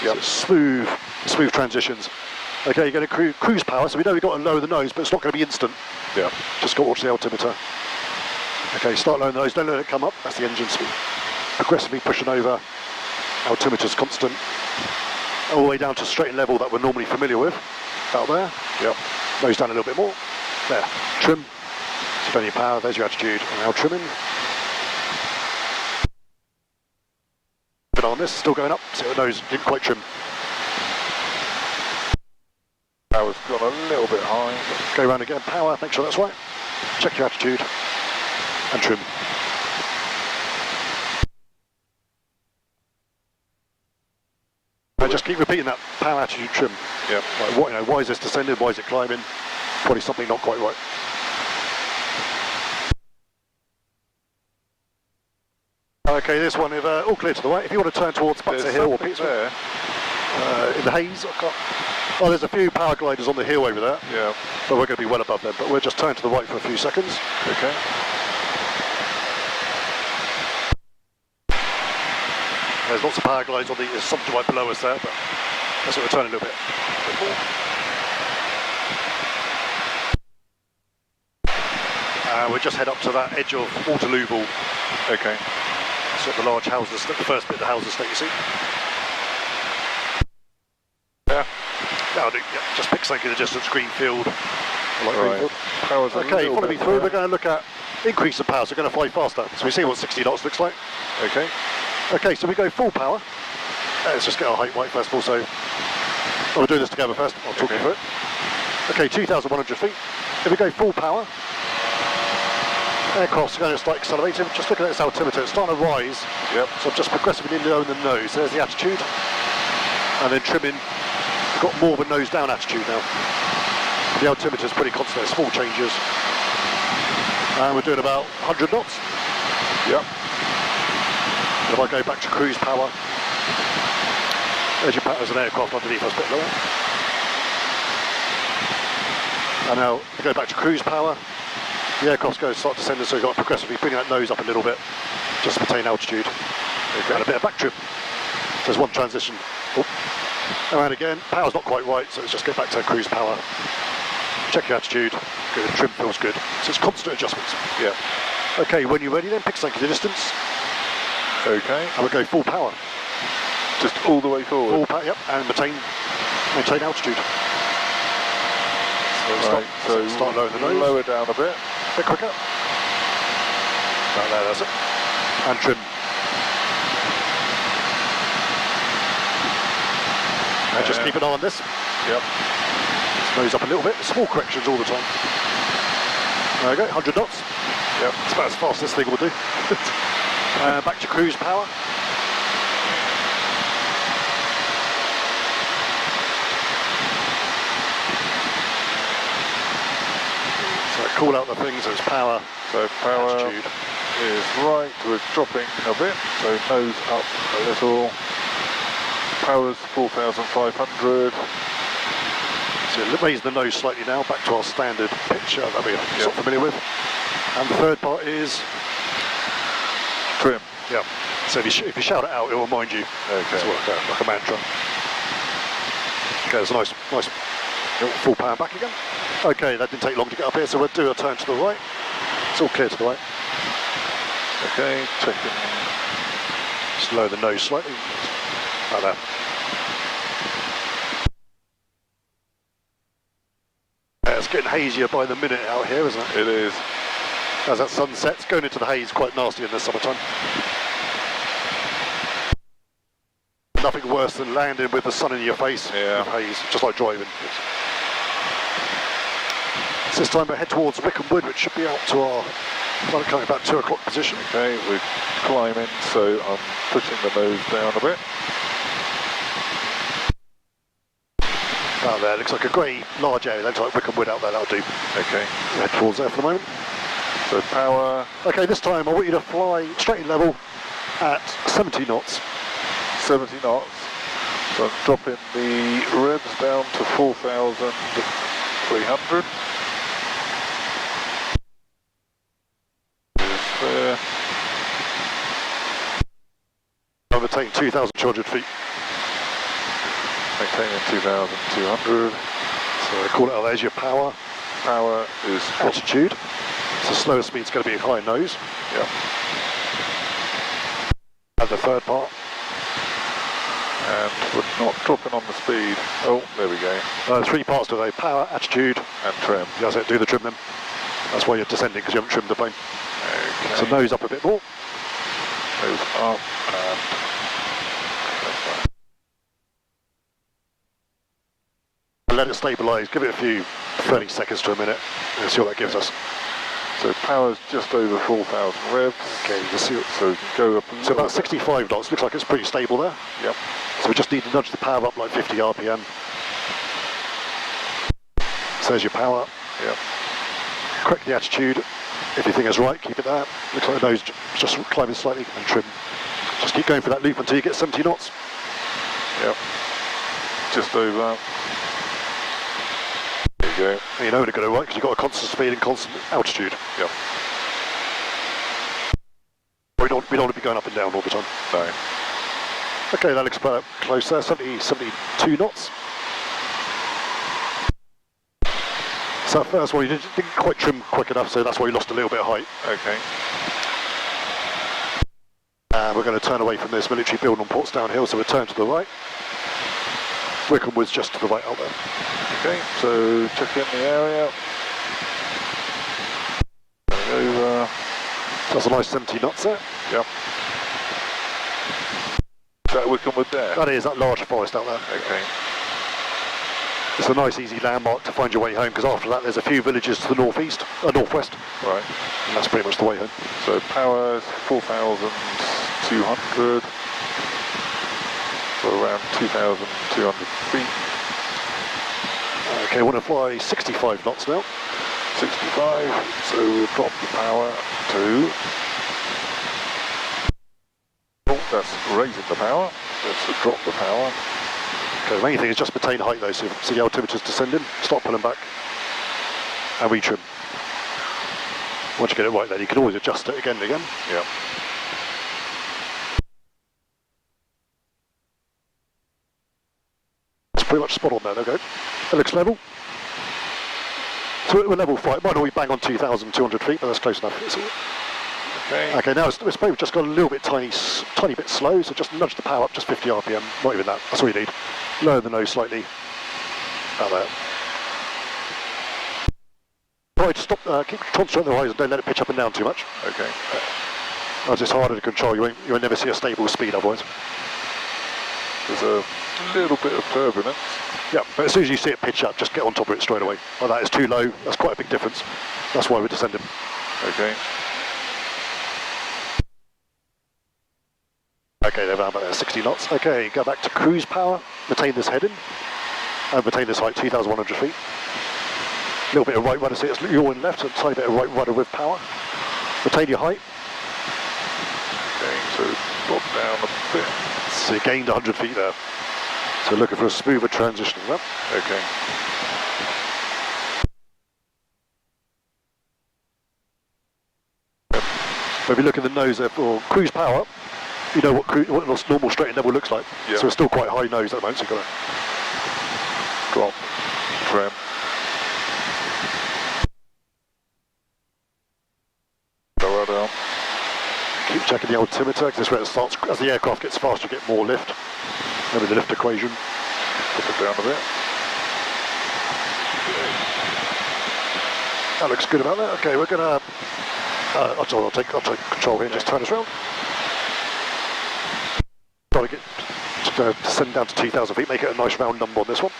Speaker 3: Yep.
Speaker 2: So smooth transitions. Okay, you're going to cruise power, so we know we've got to lower the nose, but it's not going to be instant.
Speaker 3: Yeah.
Speaker 2: Just got to watch the altimeter. Okay, start lowering the nose, don't let it come up, that's the engine speed. Progressively pushing over, altimeter's constant, all the way down to straight and level that we're normally familiar with. Out there.
Speaker 3: Yep.
Speaker 2: Nose down a little bit more. There. Trim. So plenty of power, there's your attitude. And now trimming. But on this, still going up, so the nose didn't quite trim.
Speaker 3: Power's gone a little bit high.
Speaker 2: Go around again, power, make sure that's right. Check your attitude. And trim. And just keep repeating that power, attitude, trim.
Speaker 3: Yep.
Speaker 2: Like what, why is this descending? Why is it climbing? Probably something not quite right. Okay, this one, if all clear to the right. If you want to turn towards Butser Hill or Petersburg,
Speaker 3: there.
Speaker 2: In the haze, oh, there's a few power gliders on the hill over there.
Speaker 3: Yeah.
Speaker 2: But we're going to be well above them. But we'll just turn to the right for a few seconds.
Speaker 3: Okay.
Speaker 2: There's lots of power glides on there's something right below us there, but let's sort of turn a little bit more. We'll just head up to that edge of Waterlooville.
Speaker 3: Okay.
Speaker 2: So the large housing estate, the first bit of the housing estate you see.
Speaker 3: Yeah.
Speaker 2: That'll do, yeah. Just pick something in the distance, green field. I like green field.
Speaker 3: Power's a
Speaker 2: Okay,
Speaker 3: little
Speaker 2: follow me
Speaker 3: bit
Speaker 2: through.
Speaker 3: there.
Speaker 2: We're going to look at increase of power, so we're going to fly faster. So we see what 60 knots looks like.
Speaker 3: Okay.
Speaker 2: Okay, so we go full power. Let's just get our height right first of all. So we'll do this together first. I'll talk you through it. Okay, 2,100 feet. If we go full power, aircraft's going to start accelerating. Just look at its altimeter. It's starting to rise.
Speaker 3: Yep.
Speaker 2: So I'm just progressively lowering the nose. There's the attitude. And then trimming. We've got more of a nose down attitude now. The altimeter's pretty constant. There's small changes. And we're doing about 100 knots.
Speaker 3: Yep.
Speaker 2: If I go back to cruise power, there's your there's an aircraft underneath us a bit lower. And now if I go back to cruise power, the aircraft's going to start descending, so you've got to progressively bring that nose up a little bit, just to maintain altitude. Okay. And a bit of back trim. So there's one transition. Oh. Around again, power's not quite right, so let's just get back to cruise power. Check your attitude, good, trim feels good. So it's constant adjustments.
Speaker 3: Yeah.
Speaker 2: Okay, when you're ready then, pick something in the distance.
Speaker 3: Okay.
Speaker 2: And we'll go full power.
Speaker 3: Just all the way forward.
Speaker 2: Full power, yep, and maintain altitude.
Speaker 3: Right, so
Speaker 2: start lowering the nose.
Speaker 3: Lower down a bit.
Speaker 2: A bit quicker. Right there, that's it. And trim. And just keep an eye on this.
Speaker 3: Yep.
Speaker 2: Nose up a little bit. Small corrections all the time. There we go, 100 knots.
Speaker 3: Yep.
Speaker 2: It's about as fast as this thing will do. Back to cruise power. So call out the things, so it's power,
Speaker 3: So power
Speaker 2: attitude.
Speaker 3: is right. We're dropping a bit. So nose up a little. Power's 4,500.
Speaker 2: So raise the nose slightly now, back to our standard picture that we're sort of familiar with. And the third part is
Speaker 3: Trim.
Speaker 2: yeah. So if you shout it out, it will remind you.
Speaker 3: Okay.
Speaker 2: It's like a mantra. Okay, there's a nice full power back again. Okay, that didn't take long to get up here, so we'll do a turn to the right. It's all clear to the right.
Speaker 3: Okay, checking.
Speaker 2: Just lower the nose slightly. Like that. It's getting hazier by the minute out here, isn't it?
Speaker 3: It is.
Speaker 2: As that sun sets, going into the haze quite nasty in the summertime. Nothing worse than landing with the sun in your face
Speaker 3: Yeah.
Speaker 2: with haze, just like driving. So this time we head towards Wickham Wood, which should be out to our coming about 2 o'clock position.
Speaker 3: Okay, we're climbing, so I'm pushing the nose down a bit.
Speaker 2: Out there, looks like a grey large area, looks like Wickham Wood out there, that'll do.
Speaker 3: Okay.
Speaker 2: Head towards there for the moment.
Speaker 3: So power.
Speaker 2: Okay, this time I want you to fly straight in level at 70 knots.
Speaker 3: 70 knots. So I'm dropping the revs down to 4,300. There.
Speaker 2: I'm attaining 2,200 feet.
Speaker 3: Maintaining 2,200.
Speaker 2: So I call it, there's your power.
Speaker 3: Power is
Speaker 2: Altitude. So slower speed's going to be high nose.
Speaker 3: Yeah.
Speaker 2: And the third part.
Speaker 3: And we're not dropping on the speed. Oh, there we go.
Speaker 2: Three parts today: power, attitude,
Speaker 3: And trim.
Speaker 2: that's it. Do the trim then. That's why you're descending, because you haven't trimmed the plane.
Speaker 3: Okay.
Speaker 2: So nose up a bit more.
Speaker 3: Nose up and
Speaker 2: And let it stabilise. Give it a few 30 seconds to a minute and see what that gives us.
Speaker 3: so power's just over 4,000 revs.
Speaker 2: Okay, you can see it.
Speaker 3: So we can go up a
Speaker 2: So
Speaker 3: little
Speaker 2: about
Speaker 3: bit.
Speaker 2: 65 knots. Looks like it's pretty stable there.
Speaker 3: Yep.
Speaker 2: So we just need to nudge the power up like 50 RPM. So there's your power.
Speaker 3: Yep.
Speaker 2: Correct the attitude. If you think it's right, keep it there. Looks like the nose just climbing slightly and trim. Just keep going for that loop until you get 70 knots.
Speaker 3: Yep. Just over. There you go.
Speaker 2: And you know when it's going to right because you've got a constant speed and constant altitude.
Speaker 3: Yep.
Speaker 2: We don't want to be going up and down all the time.
Speaker 3: No.
Speaker 2: Okay, that looks about close there. 72 knots. So that first one you didn't quite trim quick enough, so that's why you lost a little bit of height.
Speaker 3: Okay.
Speaker 2: And we're going to turn away from this military building on Portsdown Hill, so we'll turn to the right. Wickham was just to the right out there.
Speaker 3: Okay, so check in the area. Over.
Speaker 2: So that's a nice 70 knots there.
Speaker 3: Yep. Is that Wickham Wood there?
Speaker 2: That is that large forest out there.
Speaker 3: Okay.
Speaker 2: It's a nice easy landmark to find your way home, because after that there's a few villages to the northwest,
Speaker 3: Right.
Speaker 2: and that's pretty much the way home.
Speaker 3: So power's 4,200. So around 2,200 feet.
Speaker 2: Okay, I want to fly 65 knots now.
Speaker 3: 65. So we'll drop the power to. Oh, that's raising the power. Let's drop the power.
Speaker 2: Okay, the main thing is just maintain height though, so see the altimeter's descending, stop pulling back, and retrim. Once you get it right then, you can always adjust it again and again.
Speaker 3: Yeah.
Speaker 2: It's pretty much spot on there, okay. It looks level. So we're level 5, might not be bang on 2,200 feet, but that's close enough.
Speaker 3: Okay.
Speaker 2: Okay, now it's maybe just got a little bit tiny bit slow, so just nudge the power up just 50 RPM, not even that, that's all you need. Lower the nose slightly, about there. Right, stop, keep concentrate on the horizon, don't let it pitch up and down too much.
Speaker 3: Okay.
Speaker 2: As it's harder to control, you won't never see a stable speed otherwise.
Speaker 3: There's a little bit of turbulence.
Speaker 2: Yeah, but as soon as you see it pitch up, just get on top of it straight away. Well, that is too low, that's quite a big difference. That's why we're descending.
Speaker 3: Okay.
Speaker 2: Okay, they're around about there, 60 knots. Okay, go back to cruise power, maintain this heading, and maintain this height, 2,100 feet. A little bit of right rudder, see it's yaw and left, so a tiny bit of right rudder with power. Maintain your height.
Speaker 3: Okay, so drop down a bit.
Speaker 2: So you gained 100 feet there. So looking for a smoother transition as well.
Speaker 3: Okay.
Speaker 2: But if you look in the nose there for cruise power, you know what normal straight level looks like.
Speaker 3: Yeah.
Speaker 2: So it's still quite high nose at the moment, so you've got to
Speaker 3: Drop. Trim. Lower down.
Speaker 2: keep checking the altimeter, because this is where it starts. As the aircraft gets faster, you get more lift. Maybe the lift equation.
Speaker 3: Put it down a bit.
Speaker 2: That looks good about that. Okay, we're going to... I'll take control here and just turn us around. Try to get descend down to 2,000 feet, make it a nice round number on this one.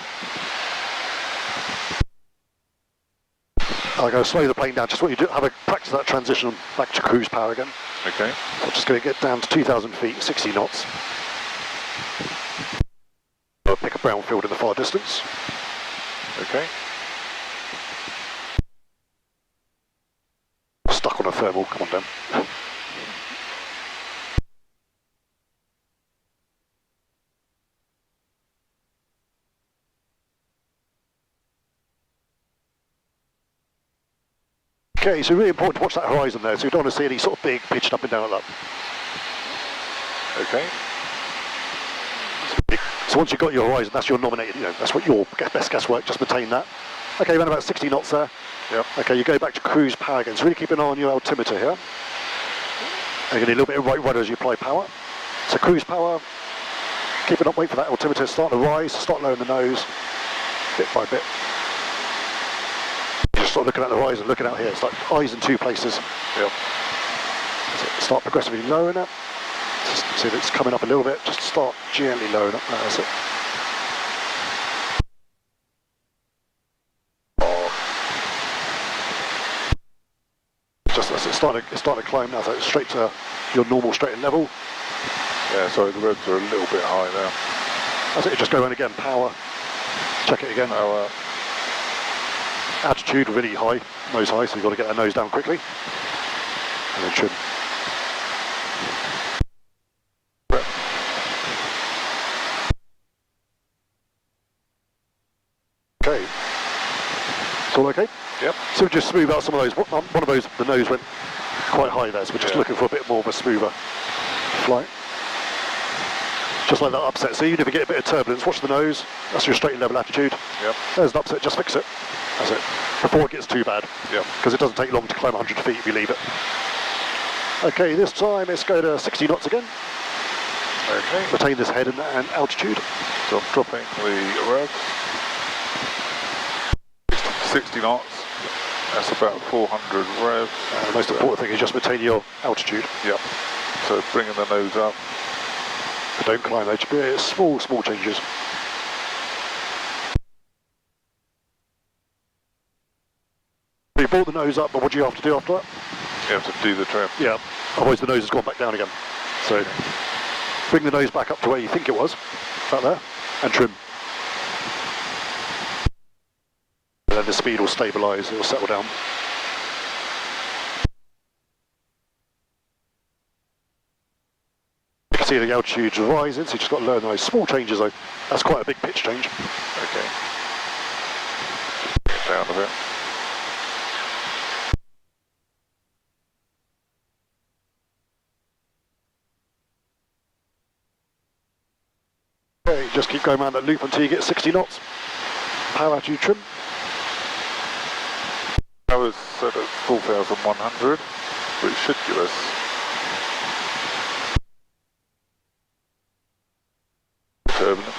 Speaker 2: I'm going to slow the plane down. Just want you to have a practice that transition back to cruise power again.
Speaker 3: Okay.
Speaker 2: So I'm just going to get down to 2,000 feet, 60 knots. I'll pick a brown field in the far distance.
Speaker 3: Okay.
Speaker 2: Stuck thermal, come on down. Okay, so really important to watch that horizon there, so you don't want to see any sort of big pitched up and down like that.
Speaker 3: Okay.
Speaker 2: So once you've got your horizon, that's your nominated, that's what your best guesswork, just maintain that. Okay, around about 60 knots there.
Speaker 3: Yep.
Speaker 2: Okay, you go back to cruise power again, so really keep an eye on your altimeter here. And you're going to need a little bit of right rudder as you apply power. So cruise power, keep it up, wait for that altimeter to start to rise, start lowering the nose, bit by bit. Just start looking at the horizon, looking out here, it's like eyes in two places.
Speaker 3: Yep.
Speaker 2: Start progressively lowering it. Just see if it's coming up a little bit, just start gently lowering it, that's it. Just as it's starting to climb now, so it's straight to your normal straight and level.
Speaker 3: Yeah, sorry, the revs are a little bit high now.
Speaker 2: That's it, just go around again, power, check it again.
Speaker 3: Power.
Speaker 2: Attitude really high, nose high, so you've got to get that nose down quickly. And then trim. Okay. It's all okay?
Speaker 3: Yep.
Speaker 2: So we just smooth out some of those. One of those, the nose went quite high there, so we're just looking for a bit more of a smoother flight. Just like that upset. So even if you get a bit of turbulence, watch the nose. That's your straight and level attitude.
Speaker 3: Yep.
Speaker 2: There's an upset, just fix it. That's it. Before it gets too bad.
Speaker 3: Yep.
Speaker 2: Because it doesn't take long to climb 100 feet if you leave it. Okay, this time let's go to 60 knots again.
Speaker 3: Okay.
Speaker 2: Retain this head and altitude.
Speaker 3: So I'm dropping the revs. 60 knots. That's about 400 revs.
Speaker 2: The most important thing is just maintain your altitude.
Speaker 3: Yep. So bringing the nose up.
Speaker 2: But don't climb though, small changes. You brought the nose up, but what do you have to do after that?
Speaker 3: You have to do the trim.
Speaker 2: Yeah, otherwise the nose has gone back down again. So bring the nose back up to where you think it was, about there, and trim. And then the speed will stabilise, it will settle down. You can see the altitude's rising, so you just got to learn those small changes though. That's quite a big pitch change.
Speaker 3: Okay. Get down a bit.
Speaker 2: Okay, just keep going around that loop until you get 60 knots. Power attitude trim.
Speaker 3: I was set at 4,100, which should give us turbulence.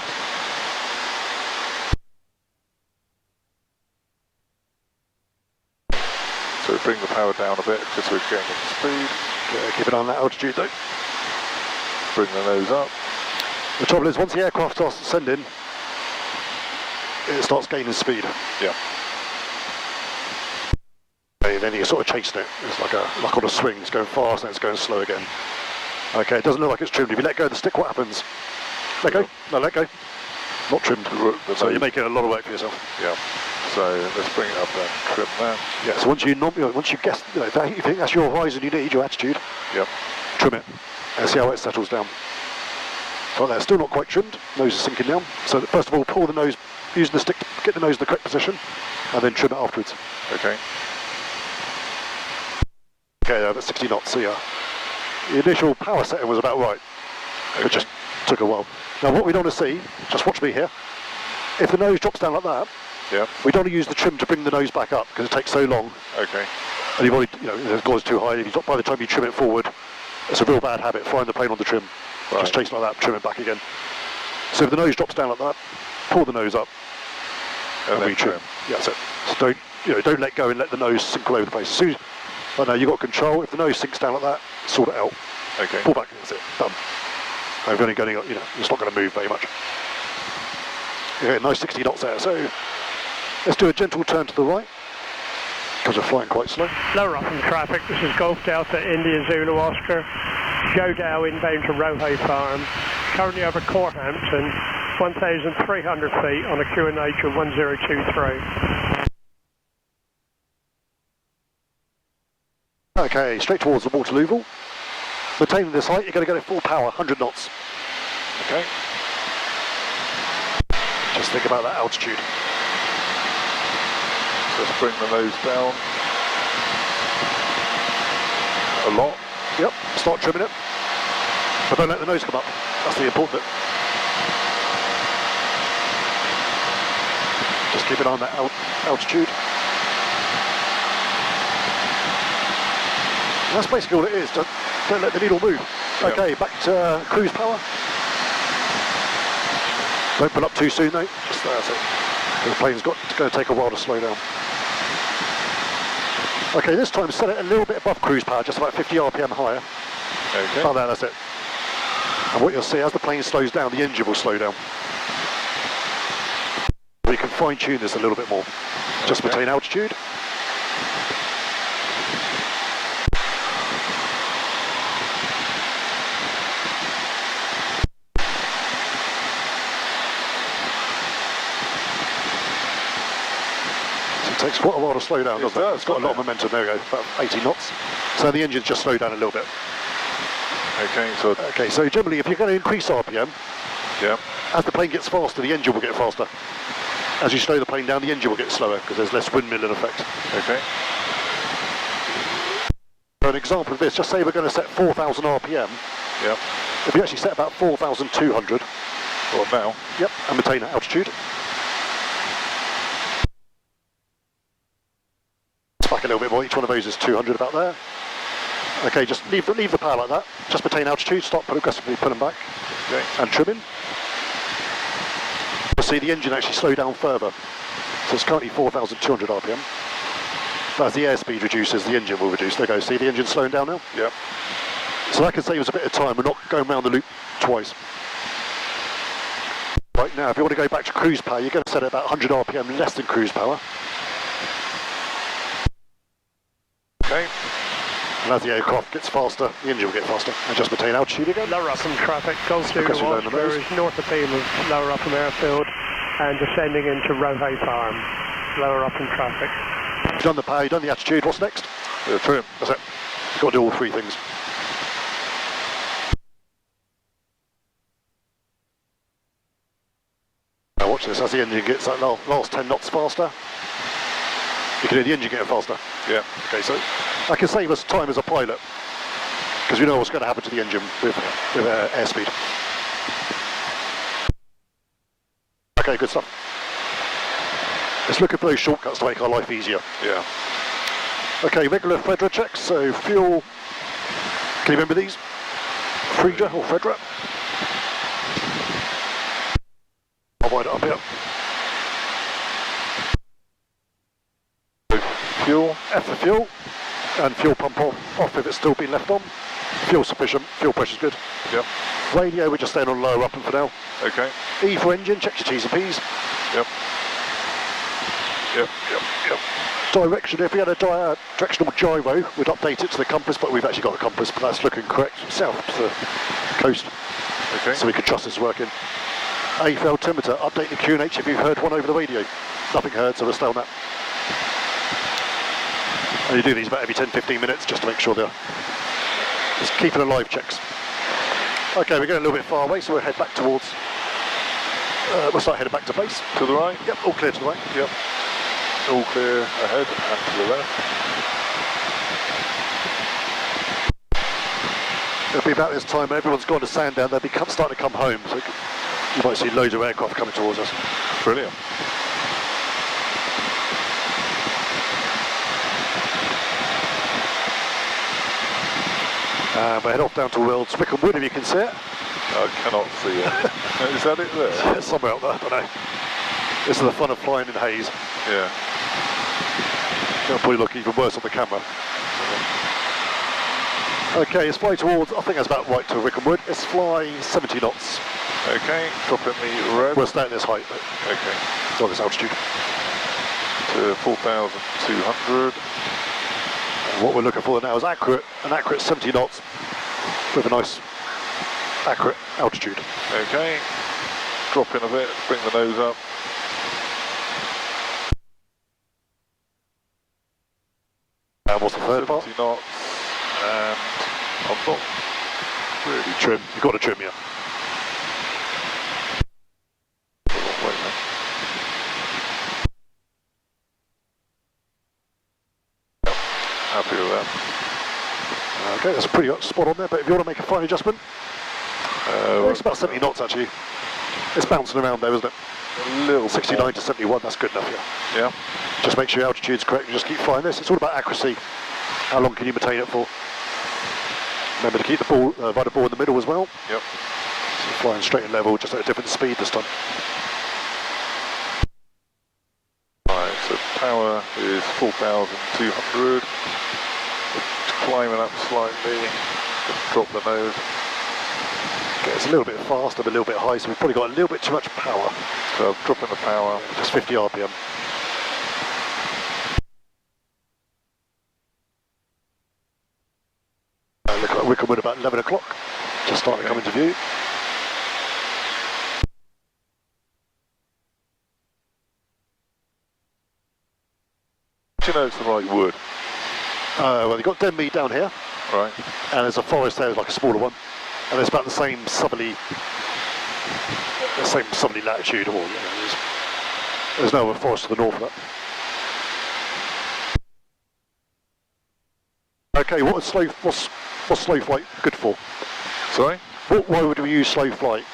Speaker 3: So bring the power down a bit, just so we're getting into speed.
Speaker 2: Okay, keep it on that altitude though.
Speaker 3: Bring the nose up.
Speaker 2: The trouble is, once the aircraft starts ascending, it starts gaining speed.
Speaker 3: Yeah.
Speaker 2: And then you're sort of chasing it. It's like on a swing. It's going fast and it's going slow again. Okay, it doesn't look like it's trimmed. If you let go of the stick, what happens? Let go. No, let go. Not trimmed. So you're making a lot of work for yourself.
Speaker 3: Yeah. So let's bring it up and trim that.
Speaker 2: Yeah. So once you guess, if you think that's your horizon you need, your attitude.
Speaker 3: Yep.
Speaker 2: Trim it and see how it settles down. Right there, still not quite trimmed. Nose is sinking down. So first of all, pull the nose, using the stick to get the nose in the correct position, and then trim it afterwards.
Speaker 3: Okay.
Speaker 2: Okay, that's 60 knots. So yeah, the initial power setting was about right.
Speaker 3: Okay.
Speaker 2: It just took a while. Now what we don't want to see, just watch me here. If the nose drops down like that,
Speaker 3: Yep.
Speaker 2: we don't want to use the trim to bring the nose back up because it takes so long.
Speaker 3: Okay.
Speaker 2: And you've already, it goes too high. If you, by the time you trim it forward, it's a real bad habit. Flying the plane on the trim.
Speaker 3: Right.
Speaker 2: Just chase like that, trim it back again. So if the nose drops down like that, pull the nose up and re-trim. Yeah, that's it. So don't let go and let the nose sink all over the place. As soon as, now you've got control. If the nose sinks down like that, sort it out.
Speaker 3: Okay.
Speaker 2: Pull back, that's it. Done. I've only going, it's not going to move very much. Okay, nice 60 knots there. So let's do a gentle turn to the right because we're flying quite slow.
Speaker 4: Lower up in traffic. This is Golf Delta India Zulu Oscar. Joe Dow inbound to Rohe Farm. Currently over Corehampton, 1,300 feet on a QNH of 1023.
Speaker 2: Okay, Okay, straight towards the water louvel. Maintaining this height, you're going to go at full power, 100 knots.
Speaker 3: Okay.
Speaker 2: Just think about that altitude.
Speaker 3: So let's bring the nose down a lot.
Speaker 2: Yep, start trimming it. But don't let the nose come up. That's the important bit. Just keep an eye on that altitude. And that's basically all it is. Don't let the needle move.
Speaker 3: Yep.
Speaker 2: Okay, back to cruise power. Don't pull up too soon though. Just that's it. The plane's going to take a while to slow down. Okay, this time set it a little bit above cruise power, just about 50 RPM higher.
Speaker 3: Okay.
Speaker 2: About there, that's it. And what you'll see, as the plane slows down, the engine will slow down. We can fine tune this a little bit more. Just
Speaker 3: Okay.
Speaker 2: maintain altitude. It takes quite a while to slow down, doesn't it? It's got a lot of momentum. There we go, about 80 knots. So the engine's just slowed down a little bit.
Speaker 3: Okay,
Speaker 2: So generally, if you're going to increase RPM,
Speaker 3: yeah.
Speaker 2: as the plane gets faster, the engine will get faster. As you slow the plane down, the engine will get slower because there's less windmilling effect.
Speaker 3: Okay.
Speaker 2: For an example of this, just say we're going to set 4,000 RPM.
Speaker 3: Yep.
Speaker 2: If we actually set about 4,200,
Speaker 3: Well, now.
Speaker 2: yep, and maintain that altitude. Back a little bit more, each one of those is 200 about there. Okay, just leave the power like that. Just maintain altitude, start progressively pulling back
Speaker 3: Okay.
Speaker 2: and trimming. You'll see the engine actually slow down further. So it's currently 4,200 RPM. But as the airspeed reduces, the engine will reduce. There you go, see the engine slowing down now?
Speaker 3: Yep.
Speaker 2: So that can save us a bit of time. We're not going around the loop twice. Right now, if you want to go back to cruise power, you're going to set it about 100 RPM less than cruise power.
Speaker 3: Okay.
Speaker 2: And as the aircraft gets faster, the engine will get faster. And just maintain altitude again.
Speaker 4: Lower Upham traffic, Gulf Zulu
Speaker 2: Progressively low on the
Speaker 4: Oscar
Speaker 2: nose.
Speaker 4: is north of beam of Lower Upham Airfield and descending into Rohay Farm. Lower Upham traffic.
Speaker 2: You've done the power, you've done the attitude, what's next?
Speaker 3: Trim.
Speaker 2: That's it. You've got to do all three things. Now watch this, as the engine gets that last 10 knots faster, you can hear the engine getting faster.
Speaker 3: Yeah.
Speaker 2: Okay, so that can save us time as a pilot, because we know what's going to happen to the engine with airspeed. Okay, good stuff. Let's look at those shortcuts to make our life easier.
Speaker 3: Yeah.
Speaker 2: Okay, regular Fredra checks, so fuel, can you remember these? Fredra or Fredra? I'll wind it up here.
Speaker 3: Fuel.
Speaker 2: F for fuel, and fuel pump off if it's still been left on. Fuel sufficient, fuel pressure's good.
Speaker 3: Yep.
Speaker 2: Radio, we're just staying on lower up and for now.
Speaker 3: Okay.
Speaker 2: E for engine, check your T's and P's.
Speaker 3: Yep. Yep. Yep. Yep.
Speaker 2: Direction, if we had a directional gyro, we'd update it to the compass, but we've actually got the compass, but that's looking correct south to the coast,
Speaker 3: Okay.
Speaker 2: so we can trust it's working. A for altimeter, update the QNH if you've heard one over the radio. Nothing heard, so we'll stay on that. And you do these about every 10-15 minutes just to make sure they're just keeping alive checks. Okay, we're going a little bit far away, so we'll head back towards, we'll start heading back to base.
Speaker 3: To the right.
Speaker 2: Yep, all clear to the right.
Speaker 3: Yep. All clear ahead and to the left.
Speaker 2: It'll be about this time when everyone's gone to Sandown, they'll be starting to come home, so you might see loads of aircraft coming towards us.
Speaker 3: Brilliant.
Speaker 2: We'll head off down to World's Wickham Wood if you can see it.
Speaker 3: I cannot see it. Is that it there?
Speaker 2: It's somewhere out there, I don't know. This is the fun of flying in haze.
Speaker 3: Yeah.
Speaker 2: It'll probably look even worse on the camera. Okay, let's fly towards, I think that's about right to Wickham Wood. Let's fly 70 knots.
Speaker 3: Okay. Dropping the red.
Speaker 2: We'll stay at this height, but
Speaker 3: Okay.
Speaker 2: on this altitude.
Speaker 3: To 4,200.
Speaker 2: And what we're looking for now is an accurate 70 knots with a nice accurate altitude.
Speaker 3: Okay. Drop in a bit. Bring the nose up.
Speaker 2: And what's the third part?
Speaker 3: 70 knots. I'm not really
Speaker 2: Trim. You've got to trim, yeah.
Speaker 3: Wait a minute. Happy with that.
Speaker 2: Okay, that's pretty spot on there, but if you want to make a fine adjustment, it's about 70 knots actually. It's bouncing around there, isn't it?
Speaker 3: A little bit
Speaker 2: 69
Speaker 3: more.
Speaker 2: to 71, that's good enough, yeah.
Speaker 3: Yeah.
Speaker 2: Just make sure your altitude's correct and just keep flying this. It's all about accuracy. How long can you maintain it for? Remember to keep the ball, ride the ball in the middle as well.
Speaker 3: Yep.
Speaker 2: So flying straight and level, just at a different speed this time.
Speaker 3: Right, so power is 4,200. Climbing up slightly. Just drop the nose.
Speaker 2: Okay, it's a little bit fast and a little bit high, so we've probably got a little bit too much power.
Speaker 3: So I'm dropping the power.
Speaker 2: Just 50 RPM. Look like Wickham about 11 o'clock. Just starting to come into view.
Speaker 3: Do you know it's the right wood?
Speaker 2: Well, you've got Denmead down here,
Speaker 3: Right.
Speaker 2: and there's a forest there, like a smaller one, and it's about the same southerly latitude. Or you know, there's no other forest to the north of that. Okay, what's slow flight good for?
Speaker 3: Sorry?
Speaker 2: Why would we use slow flight?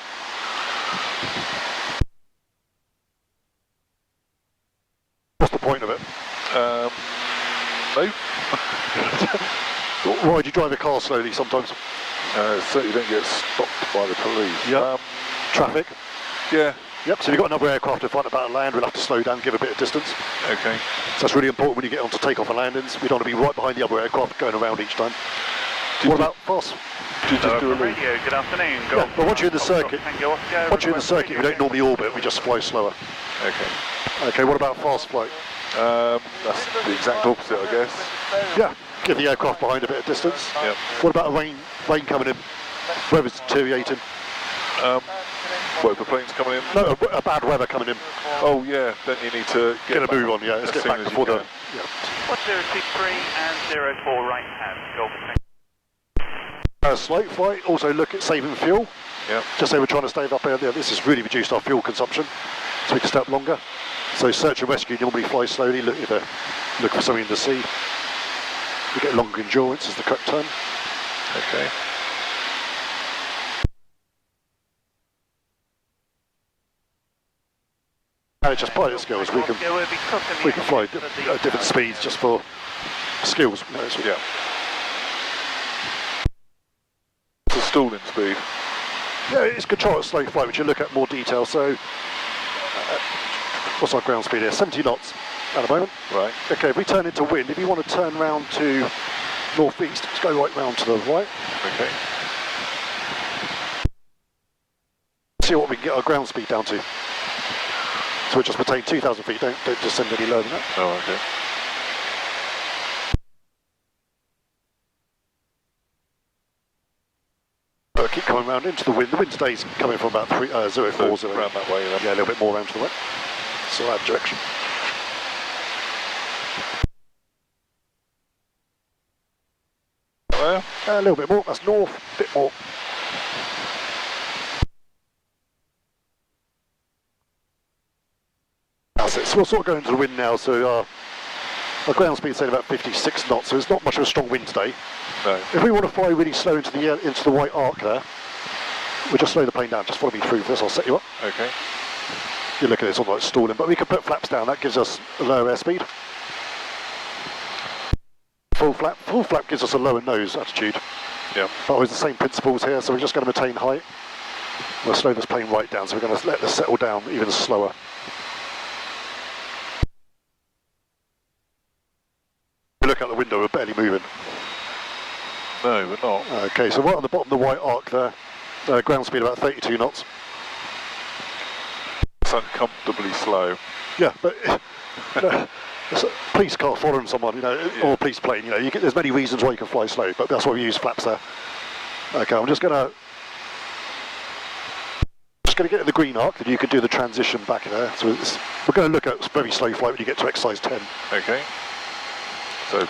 Speaker 2: What's the point of it?
Speaker 3: No.
Speaker 2: Why do you drive a car slowly sometimes?
Speaker 3: So you don't get stopped by the police.
Speaker 2: Yeah. Traffic?
Speaker 3: Yeah.
Speaker 2: Yep, so you've got another aircraft in front about to land, we'll have to slow down, give a bit of distance.
Speaker 3: Okay.
Speaker 2: So that's really important when you get onto takeoff and landings. We don't want to be right behind the other aircraft going around each time. What about fast?
Speaker 3: Do you just do a loop?
Speaker 5: Radio, good afternoon.
Speaker 2: Yeah, but once you're in the circuit, you don't normally orbit, we just fly slower.
Speaker 3: Okay.
Speaker 2: Okay, what about fast flight?
Speaker 3: That's the exact opposite, I guess.
Speaker 2: Yeah, give the aircraft behind a bit of distance.
Speaker 3: Yep.
Speaker 2: What about rain coming in? Weather's deteriorating.
Speaker 3: What, if the plane's coming in?
Speaker 2: No, a bad weather coming in.
Speaker 3: Oh yeah, then you need to
Speaker 2: Get a move on, yeah, let's
Speaker 3: as
Speaker 2: get
Speaker 3: soon
Speaker 2: back
Speaker 3: as you
Speaker 2: before the...
Speaker 3: can.
Speaker 2: Yeah.
Speaker 5: 1023 and 04 right hand, Golf.
Speaker 2: Slow flight, also look at saving fuel.
Speaker 3: Yeah.
Speaker 2: Just say we're trying to stay up earlier, this has really reduced our fuel consumption, so we can stay up longer. So search and rescue normally fly slowly, look for something in the sea. You get longer endurance is the correct term.
Speaker 3: Okay.
Speaker 2: And it's just pilot skills, we can fly at different speeds just for skills. You know, so
Speaker 3: Yeah. It's a stalling speed.
Speaker 2: yeah, it's control at slow flight, which you look at more detail. So, what's our ground speed here? 70 knots at the moment.
Speaker 3: Right.
Speaker 2: Okay, if we turn into wind, if you want to turn round to northeast, just go right round to the right.
Speaker 3: Okay.
Speaker 2: See what we can get our ground speed down to. So we just retain 2,000 feet, don't descend any lower than that.
Speaker 3: Oh, okay.
Speaker 2: Keep coming round into the wind. The wind today's coming from about 040.
Speaker 3: So around that way then.
Speaker 2: Yeah, a little bit more round to the right. So that direction.
Speaker 3: There.
Speaker 2: A little bit more, that's north, a bit more. That's it, so we'll sort of go into the wind now, so our ground speed's saying about 56 knots, so it's not much of a strong wind today.
Speaker 3: No.
Speaker 2: If we want to fly really slow into the white arc there, we'll just slow the plane down, just follow me through this, I'll set you up.
Speaker 3: Okay.
Speaker 2: You look at it, it's almost stalling, but we can put flaps down, that gives us a lower airspeed. Full flap gives us a lower nose attitude.
Speaker 3: Yeah.
Speaker 2: But always the same principles here, so we're just going to maintain height. We'll slow this plane right down, so we're going to let this settle down even slower. You look out the window, we're barely moving.
Speaker 3: No, we're not.
Speaker 2: Okay, so right on the bottom of the white arc there, ground speed about 32 knots.
Speaker 3: It's uncomfortably slow.
Speaker 2: Yeah, but it's a police car following someone, you know, or a police plane, you know, there's many reasons why you can fly slow, but that's why we use flaps there. Okay, I'm just going to get in the green arc, then you can do the transition back there. So we're going to look at very slow flight when you get to exercise 10.
Speaker 3: Okay. So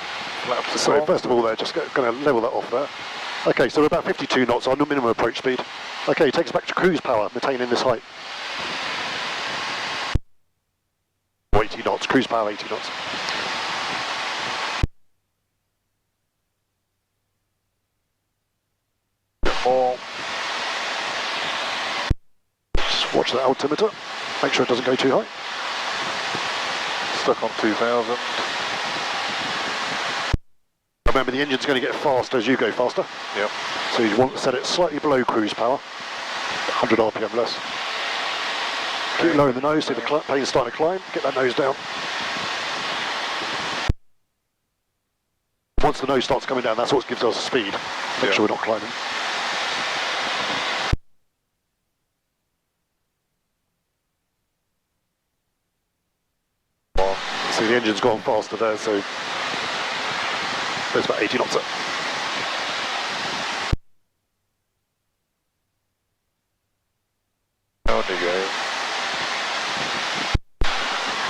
Speaker 3: flaps
Speaker 2: So
Speaker 3: across.
Speaker 2: first of all, they're just going to level that off there. Okay, so we're about 52 knots on the minimum approach speed. Okay, take us back to cruise power, maintaining this height. 80 knots, cruise power 80 knots.
Speaker 3: More.
Speaker 2: Just watch the altimeter, make sure it doesn't go too high.
Speaker 3: Stuck on 2000.
Speaker 2: Remember, the engine's going to get faster as you go faster.
Speaker 3: Yep.
Speaker 2: So you want to set it slightly below cruise power, 100 RPM less. Keep lowering the nose, see the plane's starting to climb, get that nose down. Once the nose starts coming down, that's what gives us speed. Make sure we're not climbing. See, the engine's gone faster there, so there's about 80 knots up.
Speaker 3: Down you go.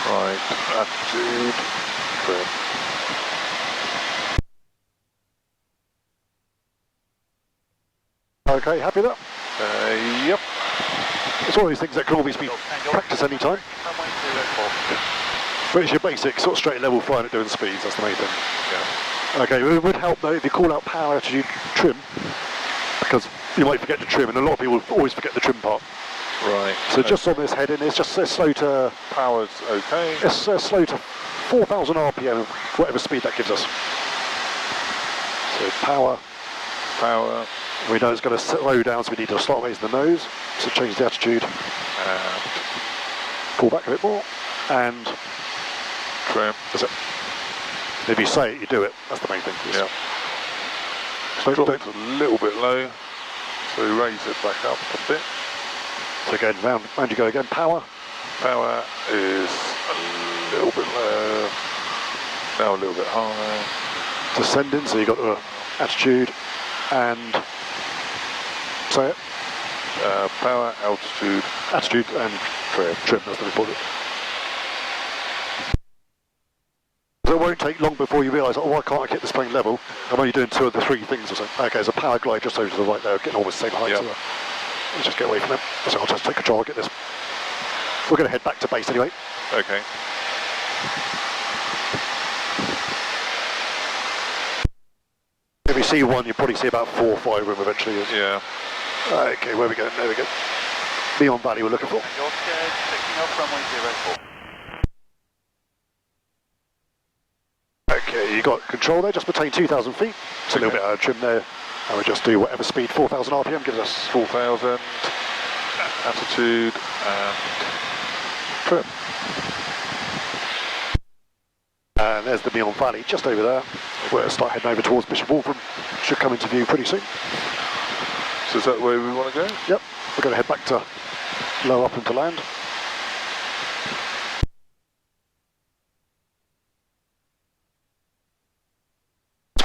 Speaker 3: Right, attitude, trim.
Speaker 2: Okay, happy with that?
Speaker 3: Yep.
Speaker 2: It's one of these things that can always be practiced any time. But it's your basic sort of straight level flying at doing speeds, that's the main thing.
Speaker 3: Yeah.
Speaker 2: Okay, it would help though if you call out power attitude trim, because you might forget to trim, and a lot of people always forget the trim part.
Speaker 3: Right.
Speaker 2: So just on this heading, it's just slow to...
Speaker 3: Power's okay.
Speaker 2: It's slow to 4,000 RPM, whatever speed that gives us. So power.
Speaker 3: Power.
Speaker 2: We know it's going to slow down, so we need to start raising the nose. So change the attitude.
Speaker 3: And
Speaker 2: Pull back a bit more. And
Speaker 3: trim.
Speaker 2: that's it. If you say it, you do it. That's the main thing.
Speaker 3: Yeah.
Speaker 2: So
Speaker 3: Dropped
Speaker 2: don't,
Speaker 3: a little bit low, so we raise it back up a bit.
Speaker 2: so again, round you go again. Power.
Speaker 3: Power is a little bit low, now a little bit high.
Speaker 2: Descending, so you've got the attitude and say it.
Speaker 3: Power, altitude,
Speaker 2: Attitude and trim, that's the important. So it won't take long before you realise, oh, why can't I get this plane level? I'm only doing 2 of the 3 things or something. Okay, there's a power glide just over to the right there, getting almost the same height.
Speaker 3: Yep.
Speaker 2: So let's just get away from it. So I'll just take control, I'll get this. We're going to head back to base anyway.
Speaker 3: okay.
Speaker 2: If you see one, you probably see about 4 or 5 of them eventually.
Speaker 3: Yeah.
Speaker 2: Okay, where we go? There we go. Neon Valley we're looking for.
Speaker 5: You're scared, taking off runway 04.
Speaker 2: Okay, you got control there, just between 2,000 feet. It's a little bit out of trim there. And we just do whatever speed, 4,000 RPM gives us
Speaker 3: 4,000, attitude, and
Speaker 2: trim. And there's the Neon Valley, just over there. We'll start heading over towards Bishop Wolfram. Should come into view pretty soon.
Speaker 3: so is that where we want to go?
Speaker 2: Yep, we're going to head back to low up into land.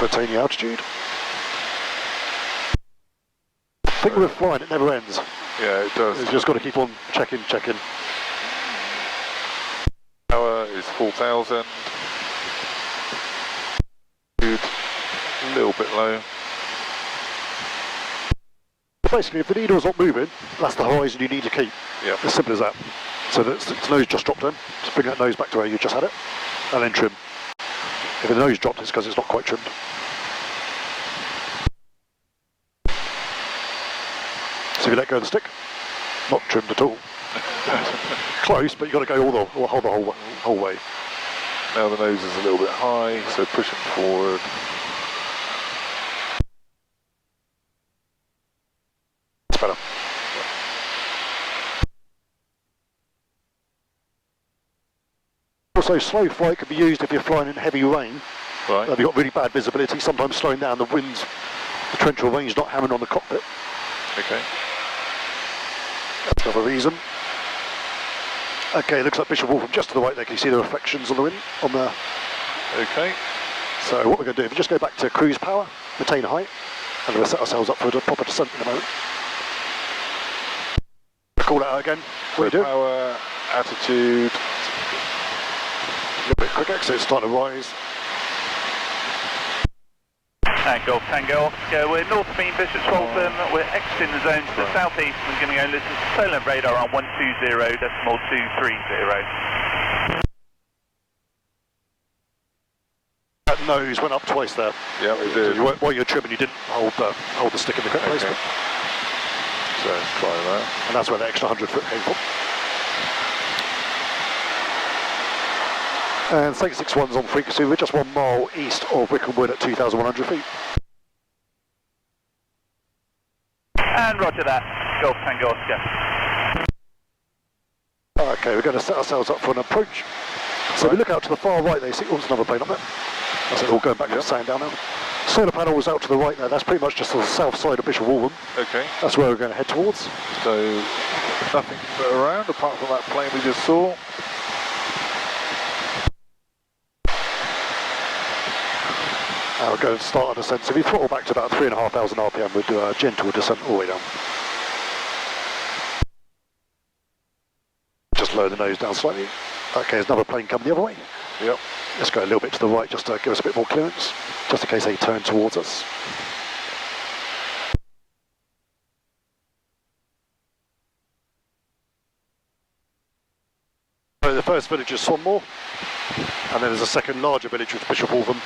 Speaker 2: Maintain the altitude. I think we're flying, it never ends.
Speaker 3: Yeah, it does.
Speaker 2: You've just got to keep on checking.
Speaker 3: Power is 4,000. Altitude, a little bit low.
Speaker 2: Basically, if the needle's not moving, that's the horizon you need to keep.
Speaker 3: Yeah.
Speaker 2: As simple as that. So the nose just dropped in. Just bring that nose back to where you just had it, and then trim. If the nose dropped, it's because it's not quite trimmed. So if you let go of the stick, not trimmed at all. Close, but you've got to go the whole way.
Speaker 3: Now the nose is a little bit high, so pushing forward.
Speaker 2: It's better. Also, slow flight can be used if you're flying in heavy rain.
Speaker 3: Right.
Speaker 2: If you've got really bad visibility, sometimes slowing down the winds, the torrential rain's not hammering on the cockpit.
Speaker 3: Okay.
Speaker 2: That's another reason. Okay, looks like Bishop Wolfram just to the right there. Can you see the reflections on the wind? On the...
Speaker 3: Okay.
Speaker 2: So what we're going to do, if we just go back to cruise power, maintain height, and we'll set ourselves up for a proper descent in a moment. Call it out again. What do you do?
Speaker 3: Power, attitude.
Speaker 2: A little bit quicker, so it's starting to rise.
Speaker 5: And Golf Tango Oscar, we're north of Mean Bishop's Waltham, we're exiting the zone to the southeast, we're going to go listen to Solent radar on 120.230.
Speaker 2: That nose went up twice there.
Speaker 3: Yeah, we did.
Speaker 2: While you're trimming, you didn't hold the stick in the correct placement.
Speaker 3: So let's try that.
Speaker 2: And that's where the extra 100 foot came from. And 661's on frequency, we're just 1 mile east of Wickham at 2,100 feet.
Speaker 5: And roger that, Golf Tango Oscar.
Speaker 2: Okay, we're going to set ourselves up for an approach. So we look out to the far right there, you see, oh, there's another plane up there. That's it, all going back to the sand down now. Solar panels out to the right there, that's pretty much just the south side of Bishop Waltham.
Speaker 3: Okay.
Speaker 2: That's where we're going to head towards.
Speaker 3: So nothing around apart from that plane we just saw.
Speaker 2: We're going to start our descent. So if we throttle back to about 3,500 RPM, we'll do a gentle descent all the way down. Just lower the nose down slightly. Okay, there's another plane coming the other way.
Speaker 3: Yep.
Speaker 2: Let's go a little bit to the right just to give us a bit more clearance, just in case they turn towards us. So the first village is Swanmore, and then there's a second larger village with Bishop Waltham.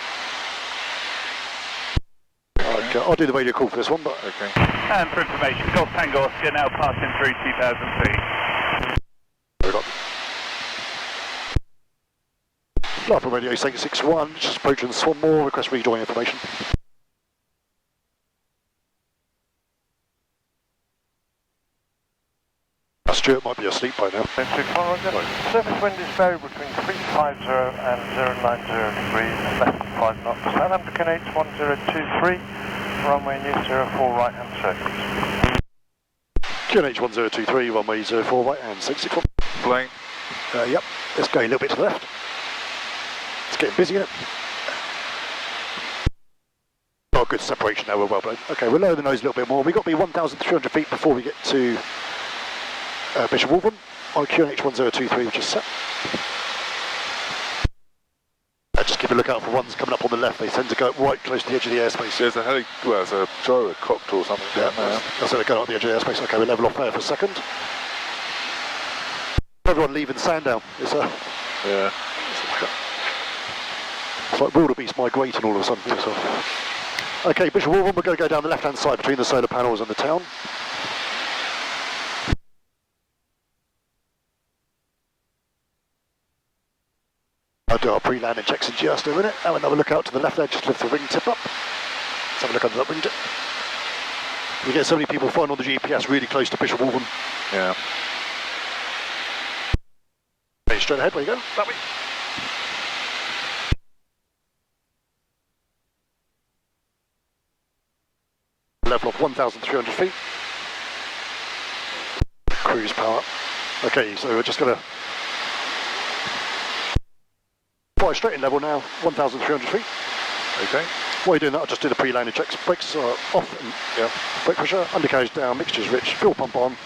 Speaker 2: Okay, I'll do the radio call for this one, but...
Speaker 3: Okay.
Speaker 5: And for information, Golf Tango Oscar now passing through 2,000 feet.
Speaker 2: Live from Radio 661, just approaching Swanmore, request rejoin information. Stuart might be asleep by now.
Speaker 1: Surface wind is varied between 350 and 090 degrees, less than 5 knots. Southampton Connect 1023, runway near 04 right hand circles.
Speaker 2: QNH 1023, runway 04 right and 661.
Speaker 3: Plane.
Speaker 2: Yep, let's go a little bit to the left. It's getting busy, isn't it? Oh, good separation now, we're well blown. Okay, we'll lower the nose a little bit more. We've got to be 1,300 feet before we get to Bishop Waltham on QNH 1023, which is set. Just keep a lookout for ones coming up on the left. They tend to go right close to the edge of the airspace.
Speaker 3: There's a there's a gyrocopter or something down there.
Speaker 2: That's it, they're going up the edge of the airspace. Okay, we'll level off there for a second. Everyone leaving Sandown. It's like wildebeest migrating all of a sudden. So. Okay, Bishop Waltham, we're going to go down the left-hand side between the solar panels and the town. I'll do our pre-landing checks in just a minute. Have another look out to the left there, just lift the wing tip up. Let's have a look under that wing tip. We get so many people flying on the GPS really close to Bishop Waltham.
Speaker 3: Yeah.
Speaker 2: Okay, straight ahead, where you go? That way. Level of 1,300 feet. Cruise power. Okay, so we're just going to fly straight in level now, 1,300 feet.
Speaker 3: Okay.
Speaker 2: While you're doing that, I'll just do the pre-landing checks. Brakes are off, and brake pressure, undercarriage down, mixture's rich, fuel pump on,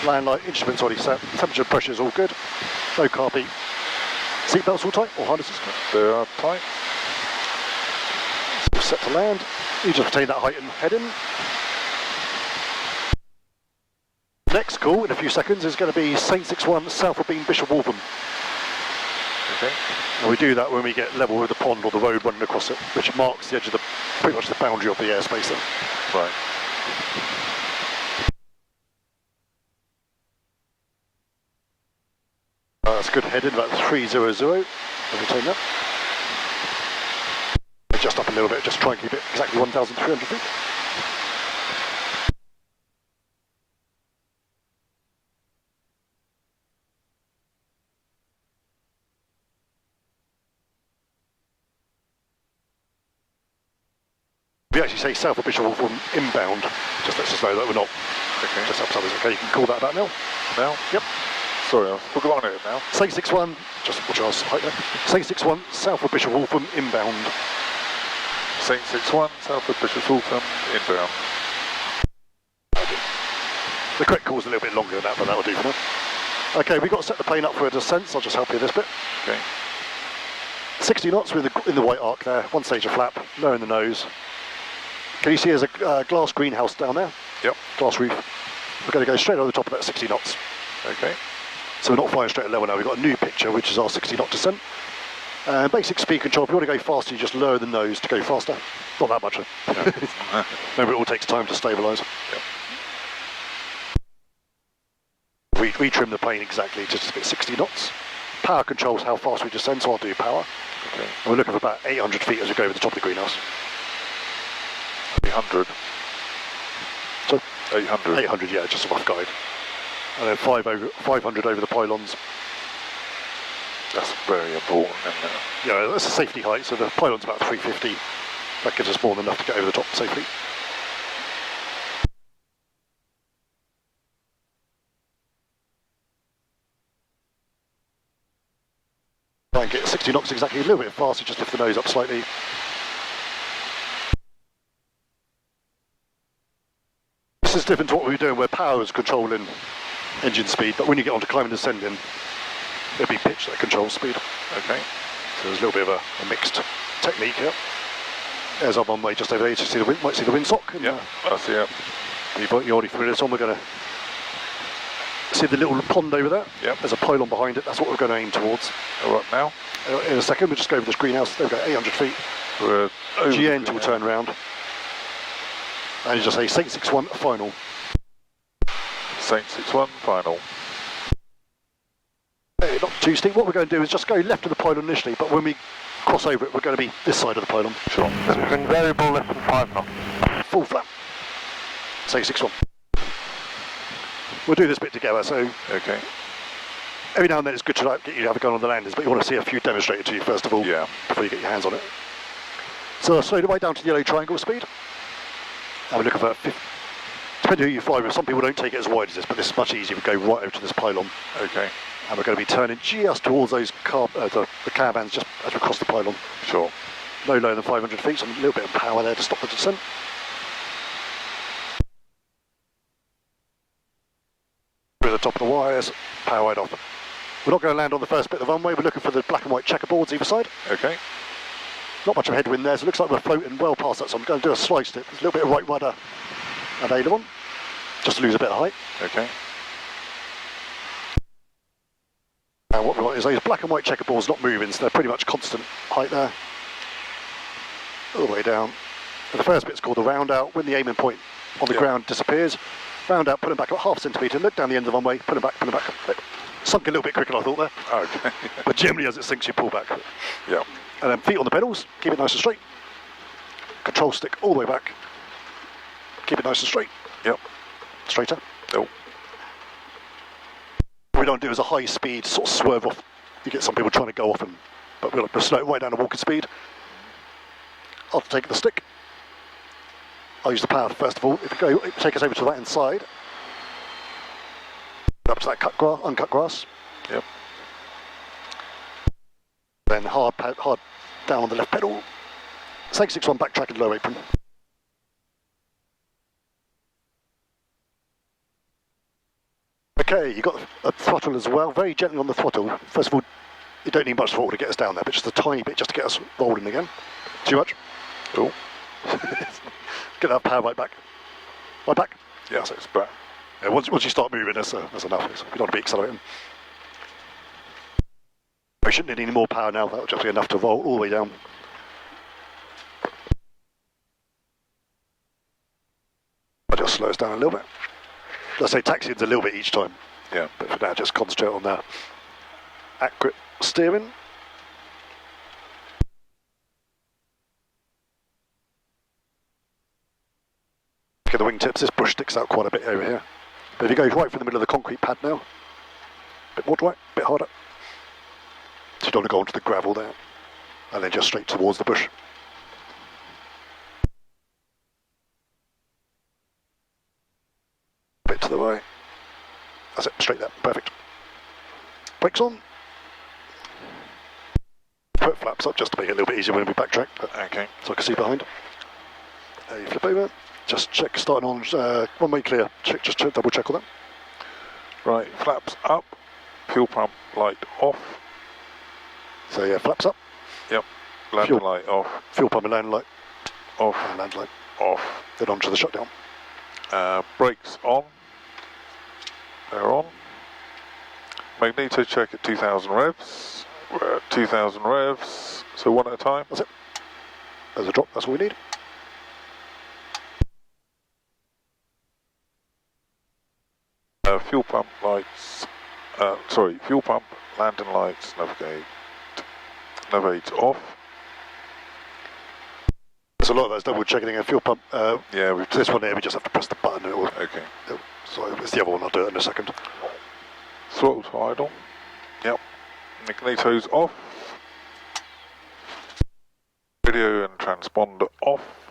Speaker 2: land light, instruments already set, temperature, pressure is all good, no car beat. Seatbelts all tight, or harnesses?
Speaker 3: They are tight.
Speaker 2: All set to land. You just retain that height and head in. Next call in a few seconds is going to be Saint 61 south of Beam Bishop Waltham.
Speaker 3: Okay.
Speaker 2: And we do that when we get level with the pond or the road running across it, which marks the edge of the, pretty much the boundary of the airspace there.
Speaker 3: Right.
Speaker 2: That's a good head in, about 300. I'll retain that. Adjust up a little bit, just try and keep it exactly 1,300 feet. If you actually say south of Bishop Waltham inbound, just lets us know that we're not just up something. Okay, you can call that back now.
Speaker 3: Now?
Speaker 2: Yep.
Speaker 3: Sorry, I've forgotten it now.
Speaker 2: Saint 61, just watch our height there. Saint 61 south of Bishop Waltham inbound.
Speaker 3: Saint 61, south of Bishop Waltham, inbound.
Speaker 2: The correct call's a little bit longer than that, but that'll do for now. Okay, we've got to set the plane up for a descent, so I'll just help you this bit.
Speaker 3: Okay.
Speaker 2: 60 knots, we're in the white arc there, one stage of flap, lowering the nose. Can you see there's a glass greenhouse down there?
Speaker 3: Yep.
Speaker 2: Glass roof. We're going to go straight over the top of that 60 knots.
Speaker 3: Okay.
Speaker 2: So we're not flying straight at level now. We've got a new picture, which is our 60 knot descent. Basic speed control, if you want to go faster, you just lower the nose to go faster. Not that much.
Speaker 3: Yeah.
Speaker 2: Remember, it all takes time to stabilise.
Speaker 3: Yep.
Speaker 2: We trim the plane exactly just to get 60 knots. Power controls how fast we descend, so I'll do power.
Speaker 3: Okay.
Speaker 2: And we're looking for about 800 feet as we go over the top of the greenhouse.
Speaker 3: 800.
Speaker 2: So
Speaker 3: 800.
Speaker 2: 800, yeah, just a rough guide. And then 500 over the pylons.
Speaker 3: That's very important, isn't it?
Speaker 2: Yeah, that's a safety height, so the pylon's about 350. That gives us more than enough to get over the top safely. Try and get 60 knots exactly, a little bit faster, just lift the nose up slightly. This is different to what we were doing where power is controlling engine speed, but when you get onto climbing and descending, it'll be pitch that controls speed.
Speaker 3: Okay.
Speaker 2: So there's a little bit of a mixed technique here. There's our runway just over there, you see the wind, might see the windsock.
Speaker 3: Yeah, I see it.
Speaker 2: You're already through this one, we're going to see the little pond over there.
Speaker 3: Yep.
Speaker 2: There's a pylon behind it, that's what we're going to aim towards.
Speaker 3: All right, now?
Speaker 2: In a second, we'll just go over this greenhouse, there we go, 800 feet.
Speaker 3: We're over
Speaker 2: GN will turn round. And you just say Saint 61 final.
Speaker 3: Saint 61 final.
Speaker 2: Hey, not too steep. What we're going to do is just go left of the pylon initially, but when we cross over it, we're going to be this side of the pylon.
Speaker 3: Sure.
Speaker 1: Descend variable less than 5 knots.
Speaker 2: Full flap. Saint 61. We'll do this bit together, so
Speaker 3: Okay.
Speaker 2: every now and then it's good to get you to have a go on the landings, but you want to see a few demonstrated to you first of all,
Speaker 3: Yeah.
Speaker 2: before you get your hands on it. So I'll slow the way down to the yellow triangle speed. And we're looking for, depending who you fly with, some people don't take it as wide as this, but this is much easier. We go right over to this pylon.
Speaker 3: Okay.
Speaker 2: And we're going to be turning just towards those the caravans just as we cross the pylon.
Speaker 3: Sure.
Speaker 2: No lower than 500 feet, so a little bit of power there to stop the descent. We're at the top of the wires, power right off. We're not going to land on the first bit of the runway, we're looking for the black and white checkerboards either side.
Speaker 3: Okay.
Speaker 2: Not much of a headwind there, so it looks like we're floating well past that, so I'm going to do a slide step. There's a little bit of right rudder available, just to lose a bit of height.
Speaker 3: Okay.
Speaker 2: And what we want is those black and white checkerboards not moving, so they're pretty much constant height there. All the way down. And the first bit's called the round out. When the aiming point on the ground disappears, round out, put them back about half a centimetre, look down the end of the runway, put them back, put them back. It sunk a little bit quicker than I thought there.
Speaker 3: Okay.
Speaker 2: But generally as it sinks, you pull back.
Speaker 3: Yeah.
Speaker 2: And then feet on the pedals, keep it nice and straight. Control stick all the way back. Keep it nice and straight.
Speaker 3: Yep.
Speaker 2: Straighter.
Speaker 3: Oh.
Speaker 2: What we don't do is a high speed sort of swerve off. You get some people trying to go off, but we'll slow it right down to walking speed. I'll take the stick. I'll use the power first of all. If you go, take us over to the right hand side. Up to that uncut grass.
Speaker 3: Yep.
Speaker 2: Then hard down on the left pedal. Saint 61 backtrack and low apron. Okay, you've got a throttle as well, very gently on the throttle. First of all, you don't need much throttle to get us down there, but just a tiny bit just to get us rolling again. Too much?
Speaker 3: Cool.
Speaker 2: Get that power right back. Right back?
Speaker 3: Yeah, so it's back.
Speaker 2: Yeah, once you start moving, that's enough. You don't want to be accelerating. We shouldn't need any more power now, that'll just be enough to roll all the way down. I'll just slow us down a little bit. Let's say taxiing's a little bit each time.
Speaker 3: Yeah.
Speaker 2: But for now, just concentrate on that accurate steering. Look at the wingtips, this bush sticks out quite a bit over here. But if you go right through the middle of the concrete pad now, a bit more right, a bit harder. So you don't want to go onto the gravel there. And then just straight towards the bush. A bit to the right. That's it, straight there, perfect. Brakes on. Put flaps up just to make it a little bit easier when we backtrack, but
Speaker 3: Okay.
Speaker 2: so I can see behind. You flip over, just check, starting on runway clear, just double check all that.
Speaker 3: Right, flaps up, fuel pump light off.
Speaker 2: So yeah, flaps up,
Speaker 3: Yep. Landing
Speaker 2: Fuel.
Speaker 3: light off.
Speaker 2: fuel pump and land light,
Speaker 3: Off.
Speaker 2: and land light.
Speaker 3: off.
Speaker 2: Then on to the shutdown.
Speaker 3: Brakes on. They're on. Magneto check at 2,000 revs. We're at 2,000 revs, so one at a time.
Speaker 2: That's it. There's a drop, that's all we need.
Speaker 3: Fuel pump lights, fuel pump, landing lights, navigate off.
Speaker 2: There's a lot of those double checking a fuel pump.
Speaker 3: Yeah,
Speaker 2: this one here, we just have to press the button and it will.
Speaker 3: Okay.
Speaker 2: So it's the other one, I'll do it in a second.
Speaker 3: Throttle to idle. Yep. Magneto's off. Radio and transponder off.